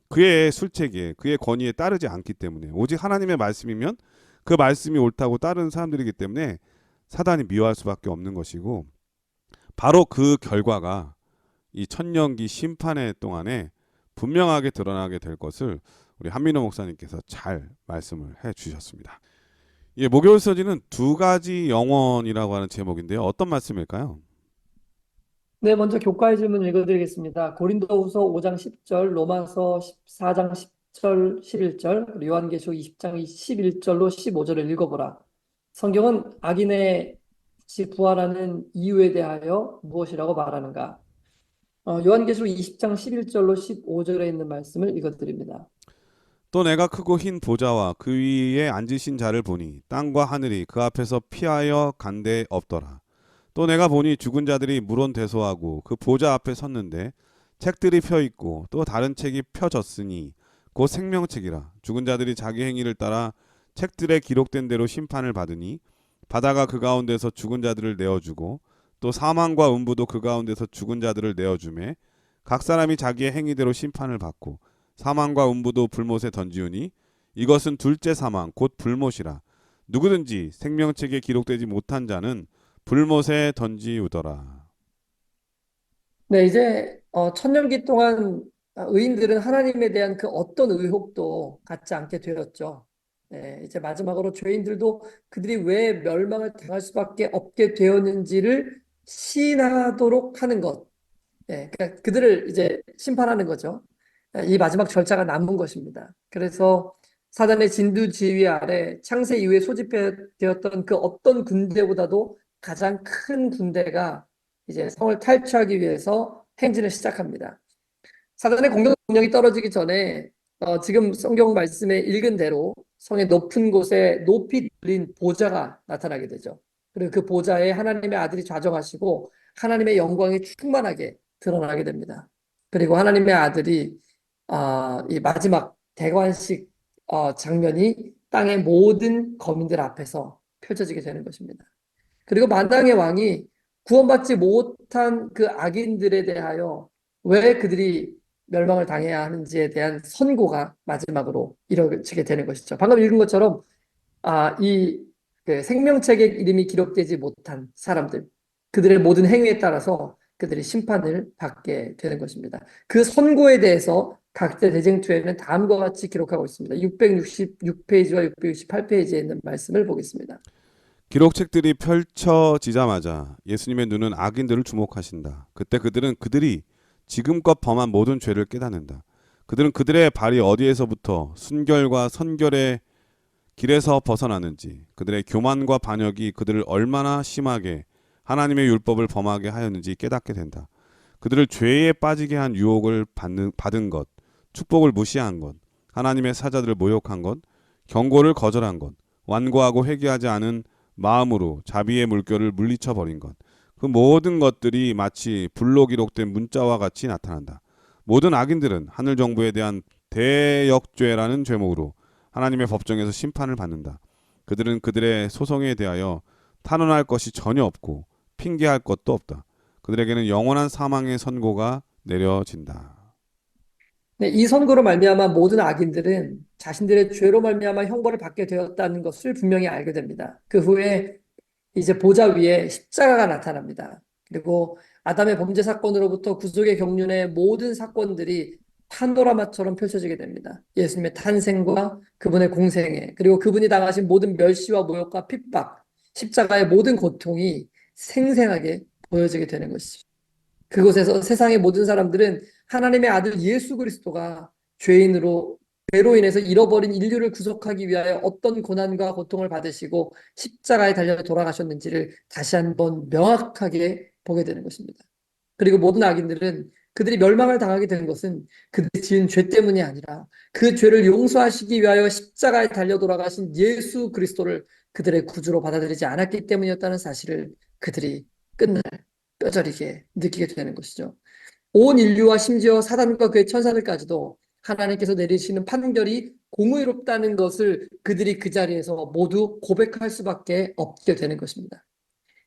그의 술책에 그의 권위에 따르지 않기 때문에 오직 하나님의 말씀이면 그 말씀이 옳다고 따르는 사람들이기 때문에 사단이 미워할 수밖에 없는 것이고 바로 그 결과가 이 천년기 심판의 동안에 분명하게 드러나게 될 것을 우리 한민호 목사님께서 잘 말씀을 해 주셨습니다. 예, 목요일 서지는 두 가지 영혼이라고 하는 제목인데요. 어떤 말씀일까요? 네, 먼저 교과의 질문 읽어드리겠습니다. 고린도후서 5장 10절, 로마서 14장 10절, 11절, 그리고 요한계시록 20장 11절로 15절을 읽어보라. 성경은 악인의 다시 부활하는 이유에 대하여 무엇이라고 말하는가? 요한계시록 20장 11절로 15절에 있는 말씀을 읽어드립니다. 또 내가 크고 흰 보좌와 그 위에 앉으신 자를 보니 땅과 하늘이 그 앞에서 피하여 간데 없더라. 또 내가 보니 죽은 자들이 물론대소하고 그 보좌 앞에 섰는데 책들이 펴 있고 또 다른 책이 펴졌으니 곧 생명책이라. 죽은 자들이 자기 행위를 따라 책들에 기록된 대로 심판을 받으니 바다가 그 가운데서 죽은 자들을 내어주고 또 사망과 음부도 그 가운데서 죽은 자들을 내어주매 각 사람이 자기의 행위대로 심판을 받고 사망과 음부도 불못에 던지우니 이것은 둘째 사망 곧 불못이라. 누구든지 생명책에 기록되지 못한 자는 불못에 던지우더라. 네, 이제 천년기 동안 의인들은 하나님에 대한 그 어떤 의혹도 갖지 않게 되었죠. 네, 이제 마지막으로 죄인들도 그들이 왜 멸망을 당할 수밖에 없게 되었는지를 시인하도록 하는 것. 네, 그러니까 그들을 이제 심판하는 거죠. 이 마지막 절차가 남은 것입니다. 그래서 사단의 진두지휘 아래 창세 이후에 소집되었던 그 어떤 군대보다도 가장 큰 군대가 이제 성을 탈취하기 위해서 행진을 시작합니다. 사단의 공격 능력이 떨어지기 전에 지금 성경 말씀에 읽은 대로 성의 높은 곳에 높이 들린 보좌가 나타나게 되죠. 그리고 그 보좌에 하나님의 아들이 좌정하시고 하나님의 영광이 충만하게 드러나게 됩니다. 그리고 하나님의 아들이 이 마지막 대관식 장면이 땅의 모든 거민들 앞에서 펼쳐지게 되는 것입니다. 그리고 만당의 왕이 구원받지 못한 그 악인들에 대하여 왜 그들이 멸망을 당해야 하는지에 대한 선고가 마지막으로 이루어지게 되는 것이죠. 방금 읽은 것처럼 그 생명책에 이름이 기록되지 못한 사람들, 그들의 모든 행위에 따라서 그들이 심판을 받게 되는 것입니다. 그 선고에 대해서 각자 대쟁투에는 다음과 같이 기록하고 있습니다. 666페이지와 668페이지에 있는 말씀을 보겠습니다. 기록책들이 펼쳐지자마자 예수님의 눈은 악인들을 주목하신다. 그때 그들은 그들이 지금껏 범한 모든 죄를 깨닫는다. 그들은 그들의 발이 어디에서부터 순결과 선결의 길에서 벗어나는지, 그들의 교만과 반역이 그들을 얼마나 심하게 하나님의 율법을 범하게 하였는지 깨닫게 된다. 그들을 죄에 빠지게 한 유혹을 받은 것, 축복을 무시한 것, 하나님의 사자들을 모욕한 것, 경고를 거절한 것, 완고하고 회개하지 않은 마음으로 자비의 물결을 물리쳐 버린 것, 그 모든 것들이 마치 불로 기록된 문자와 같이 나타난다. 모든 악인들은 하늘 정부에 대한 대역죄라는 죄목으로 하나님의 법정에서 심판을 받는다. 그들은 그들의 소송에 대하여 탄원할 것이 전혀 없고 핑계할 것도 없다. 그들에게는 영원한 사망의 선고가 내려진다. 네, 이 선고로 말미암아 모든 악인들은 자신들의 죄로 말미암아 형벌을 받게 되었다는 것을 분명히 알게 됩니다. 그 후에 이제 보좌 위에 십자가가 나타납니다. 그리고 아담의 범죄 사건으로부터 구속의 경륜의 모든 사건들이 파노라마처럼 펼쳐지게 됩니다. 예수님의 탄생과 그분의 공생애, 그리고 그분이 당하신 모든 멸시와 모욕과 핍박, 십자가의 모든 고통이 생생하게 보여지게 되는 것이죠. 그곳에서 세상의 모든 사람들은 하나님의 아들 예수 그리스도가 죄로 인해서 잃어버린 인류를 구속하기 위하여 어떤 고난과 고통을 받으시고 십자가에 달려 돌아가셨는지를 다시 한번 명확하게 보게 되는 것입니다. 그리고 모든 악인들은 그들이 멸망을 당하게 된 것은 그들이 지은 죄 때문이 아니라 그 죄를 용서하시기 위하여 십자가에 달려 돌아가신 예수 그리스도를 그들의 구주로 받아들이지 않았기 때문이었다는 사실을 그들이 끝날 뼈저리게 느끼게 되는 것이죠. 온 인류와 심지어 사단과 그의 천사들까지도 하나님께서 내리시는 판결이 공의롭다는 것을 그들이 그 자리에서 모두 고백할 수밖에 없게 되는 것입니다.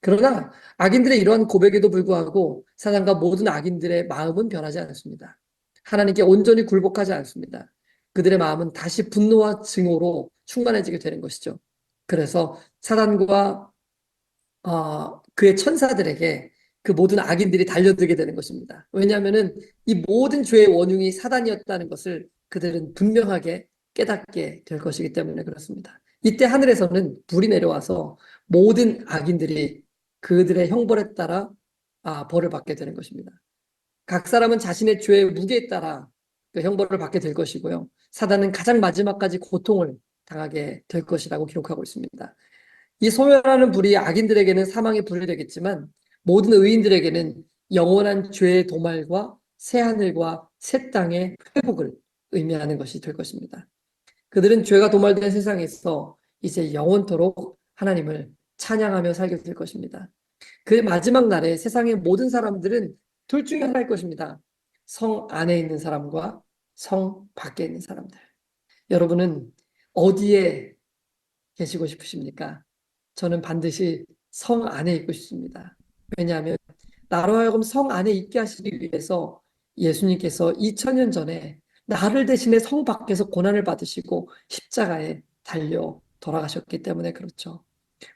그러나 악인들의 이러한 고백에도 불구하고 사단과 모든 악인들의 마음은 변하지 않습니다. 하나님께 온전히 굴복하지 않습니다. 그들의 마음은 다시 분노와 증오로 충만해지게 되는 것이죠. 그래서 사단과 그의 천사들에게 그 모든 악인들이 달려들게 되는 것입니다. 왜냐하면은 이 모든 죄의 원흉이 사단이었다는 것을 그들은 분명하게 깨닫게 될 것이기 때문에 그렇습니다. 이때 하늘에서는 불이 내려와서 모든 악인들이 그들의 형벌에 따라 벌을 받게 되는 것입니다. 각 사람은 자신의 죄의 무게에 따라 그 형벌을 받게 될 것이고요. 사단은 가장 마지막까지 고통을 당하게 될 것이라고 기록하고 있습니다. 이 소멸하는 불이 악인들에게는 사망의 불이 되겠지만 모든 의인들에게는 영원한 죄의 도말과 새 하늘과 새 땅의 회복을 의미하는 것이 될 것입니다. 그들은 죄가 도말된 세상에서 이제 영원토록 하나님을 찬양하며 살게 될 것입니다. 그 마지막 날에 세상의 모든 사람들은 둘 중에 하나일 것입니다. 성 안에 있는 사람과 성 밖에 있는 사람들. 여러분은 어디에 계시고 싶으십니까? 저는 반드시 성 안에 있고 싶습니다. 왜냐하면 나로 하여금 성 안에 있게 하시기 위해서 예수님께서 2000년 전에 나를 대신해 성 밖에서 고난을 받으시고 십자가에 달려 돌아가셨기 때문에 그렇죠.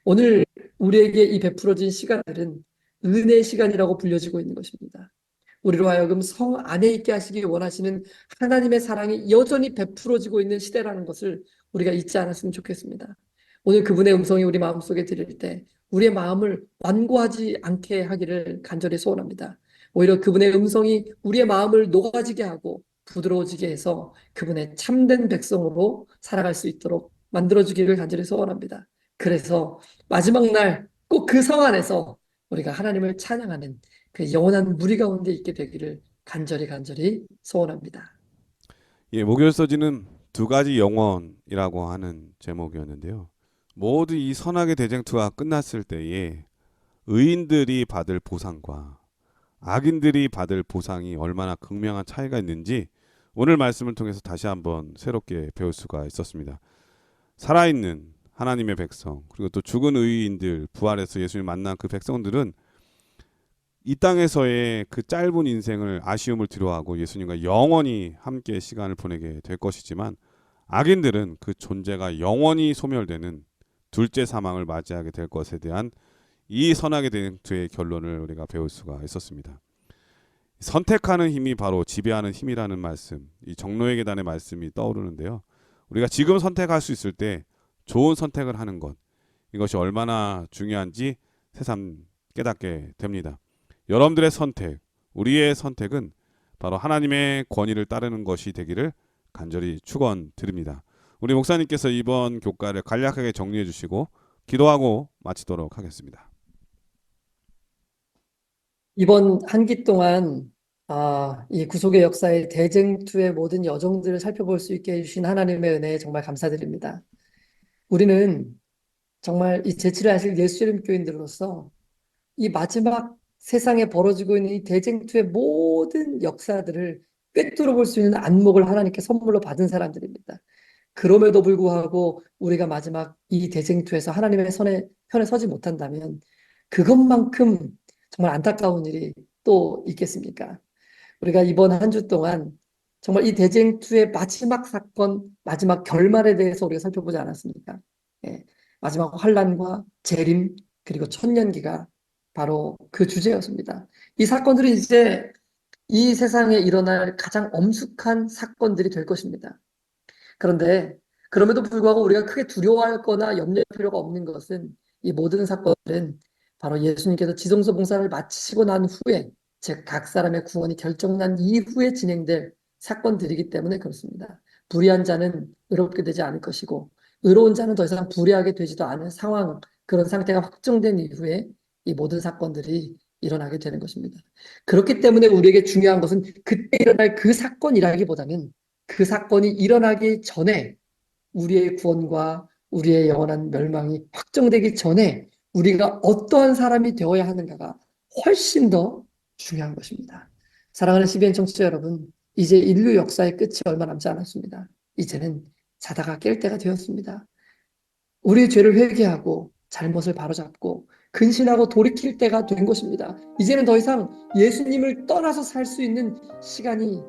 오늘 우리에게 이 베풀어진 시간들은 은혜의 시간이라고 불려지고 있는 것입니다. 우리로 하여금 성 안에 있게 하시기 원하시는 하나님의 사랑이 여전히 베풀어지고 있는 시대라는 것을 우리가 잊지 않았으면 좋겠습니다. 오늘 그분의 음성이 우리 마음속에 들릴 때 우리의 마음을 완고하지 않게 하기를 간절히 소원합니다. 오히려 그분의 음성이 우리의 마음을 녹아지게 하고 부드러워지게 해서 그분의 참된 백성으로 살아갈 수 있도록 만들어주기를 간절히 소원합니다. 그래서 마지막 날 꼭 그 성 안에서 우리가 하나님을 찬양하는 그 영원한 무리 가운데 있게 되기를 간절히 소원합니다. 예, 목요일 서지는 두 가지 영원이라고 하는 제목이었는데요. 모두 이 선악의 대쟁투가 끝났을 때에 의인들이 받을 보상과 악인들이 받을 보상이 얼마나 극명한 차이가 있는지 오늘 말씀을 통해서 다시 한번 새롭게 배울 수가 있었습니다. 살아있는 하나님의 백성, 그리고 또 죽은 의인들, 부활해서 예수님 만난 그 백성들은 이 땅에서의 그 짧은 인생을 아쉬움을 뒤로하고 예수님과 영원히 함께 시간을 보내게 될 것이지만 악인들은 그 존재가 영원히 소멸되는 둘째 사망을 맞이하게 될 것에 대한 이 선악의 대쟁투의 결론을 우리가 배울 수가 있었습니다. 선택하는 힘이 바로 지배하는 힘이라는 말씀, 이 정로의 계단의 말씀이 떠오르는데요. 우리가 지금 선택할 수 있을 때 좋은 선택을 하는 것, 이것이 얼마나 중요한지 새삼 깨닫게 됩니다. 여러분들의 선택, 우리의 선택은 바로 하나님의 권위를 따르는 것이 되기를 간절히 축원드립니다. 우리 목사님께서 이번 교과를 간략하게 정리해 주시고 기도하고 마치도록 하겠습니다. 이번 한 기 동안 이 구속의 역사의 대쟁투의 모든 여정들을 살펴볼 수 있게 해주신 하나님의 은혜에 정말 감사드립니다. 우리는 정말 이 제치를 하실 예수님 교인들로서 이 마지막 세상에 벌어지고 있는 이 대쟁투의 모든 역사들을 꿰뚫어 볼 수 있는 안목을 하나님께 선물로 받은 사람들입니다. 그럼에도 불구하고 우리가 마지막 이 대쟁투에서 하나님의 편에 서지 못한다면 그것만큼 정말 안타까운 일이 또 있겠습니까? 우리가 이번 한 주 동안 정말 이 대쟁투의 마지막 사건, 마지막 결말에 대해서 우리가 살펴보지 않았습니까? 예, 마지막 환란과 재림 그리고 천년기가 바로 그 주제였습니다. 이 사건들은 이제 이 세상에 일어날 가장 엄숙한 사건들이 될 것입니다. 그런데 그럼에도 불구하고 우리가 크게 두려워할 거나 염려할 필요가 없는 것은 이 모든 사건들은 바로 예수님께서 지성소 봉사를 마치시고 난 후에 즉 각 사람의 구원이 결정난 이후에 진행될 사건들이기 때문에 그렇습니다. 불의한 자는 의롭게 되지 않을 것이고 의로운 자는 더 이상 불의하게 되지도 않은 상황, 그런 상태가 확정된 이후에 이 모든 사건들이 일어나게 되는 것입니다. 그렇기 때문에 우리에게 중요한 것은 그때 일어날 그 사건이라기보다는 그 사건이 일어나기 전에 우리의 구원과 우리의 영원한 멸망이 확정되기 전에 우리가 어떠한 사람이 되어야 하는가가 훨씬 더 중요한 것입니다. 사랑하는 CBN 청취자 여러분, 이제 인류 역사의 끝이 얼마 남지 않았습니다. 이제는 자다가 깰 때가 되었습니다. 우리의 죄를 회개하고 잘못을 바로잡고 근신하고 돌이킬 때가 된 것입니다. 이제는 더 이상 예수님을 떠나서 살 수 있는 시간이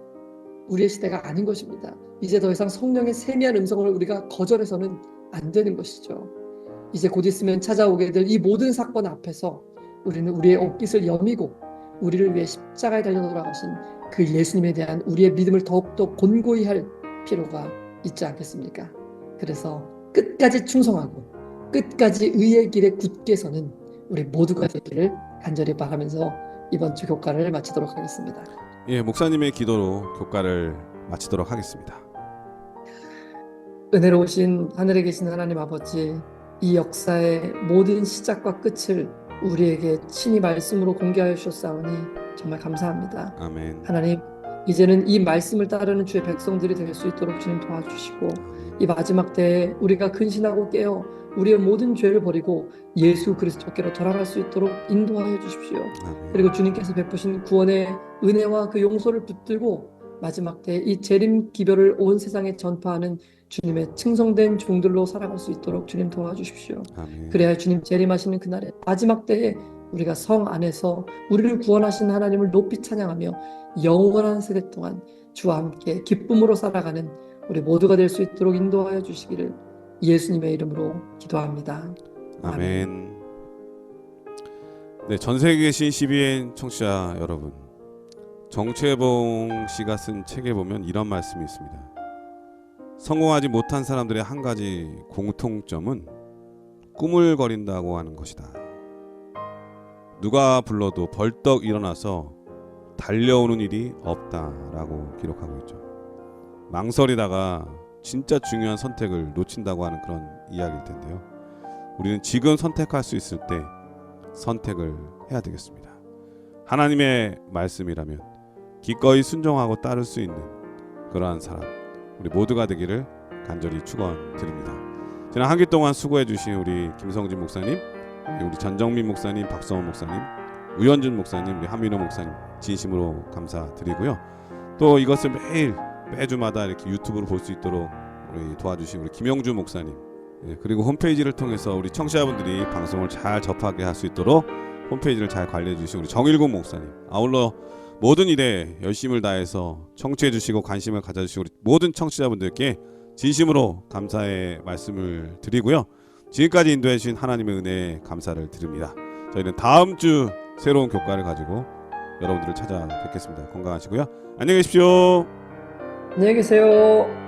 우리의 시대가 아닌 것입니다. 이제 더 이상 성령의 세미한 음성을 우리가 거절해서는 안 되는 것이죠. 이제 곧 있으면 찾아오게 될 이 모든 사건 앞에서 우리는 우리의 옷깃을 여미고 우리를 위해 십자가에 달려 돌아가신 그 예수님에 대한 우리의 믿음을 더욱더 곤고히 할 필요가 있지 않겠습니까? 그래서 끝까지 충성하고 끝까지 의의 길에 굳게 서는 우리 모두가 되기를 간절히 바라면서 이번 주 교과를 마치도록 하겠습니다. 예, 목사님의 기도로 교과를 마치도록 하겠습니다. 은혜로우신 하늘에 계신 하나님 아버지, 이 역사의 모든 시작과 끝을 우리에게 친히 말씀으로 공개하여 주셨사오니 정말 감사합니다. 아멘. 하나님, 이제는 이 말씀을 따르는 주의 백성들이 될 수 있도록 주님 도와주시고 이 마지막 때에 우리가 근신하고 깨어 우리의 모든 죄를 버리고 예수 그리스도께로 돌아갈 수 있도록 인도하여 주십시오. 아멘. 그리고 주님께서 베푸신 구원의 은혜와 그 용서를 붙들고 마지막 때 이 재림 기별을 온 세상에 전파하는 주님의 충성된 종들로 살아갈 수 있도록 주님 도와주십시오. 아멘. 그래야 주님 재림하시는 그날에 마지막 때에 우리가 성 안에서 우리를 구원하신 하나님을 높이 찬양하며 영원한 세대 동안 주와 함께 기쁨으로 살아가는 우리 모두가 될 수 있도록 인도하여 주시기를 예수님의 이름으로 기도합니다. 아멘. 네, 전 세계에 계신 CBN 청취자 여러분, 정채봉 씨가 쓴 책에 보면 이런 말씀이 있습니다. 성공하지 못한 사람들의 한 가지 공통점은 꾸물거린다고 하는 것이다. 누가 불러도 벌떡 일어나서 달려오는 일이 없다라고 기록하고 있죠. 망설이다가 진짜 중요한 선택을 놓친다고 하는 그런 이야기일 텐데요. 우리는 지금 선택할 수 있을 때 선택을 해야 되겠습니다. 하나님의 말씀이라면 기꺼이 순종하고 따를 수 있는 그러한 사람, 우리 모두가 되기를 간절히 축원드립니다. 지난 한 기 동안 수고해 주신 우리 김성진 목사님, 우리 전정민 목사님, 박성원 목사님, 우현준 목사님, 우리 한민호 목사님 진심으로 감사드리고요. 또 이것을 매주마다 이렇게 유튜브로 볼 수 있도록 우리 도와주신 우리 김영주 목사님, 그리고 홈페이지를 통해서 우리 청취자분들이 방송을 잘 접하게 할 수 있도록 홈페이지를 잘 관리해 주신 우리 정일국 목사님, 아울러 모든 일에 열심을 다해서 청취해 주시고 관심을 가져주시고 우리 모든 청취자분들께 진심으로 감사의 말씀을 드리고요. 지금까지 인도해 주신 하나님의 은혜에 감사를 드립니다. 저희는 다음 주 새로운 교과를 가지고 여러분들을 찾아뵙겠습니다. 건강하시고요. 안녕히 계십시오. 안녕히 계세요.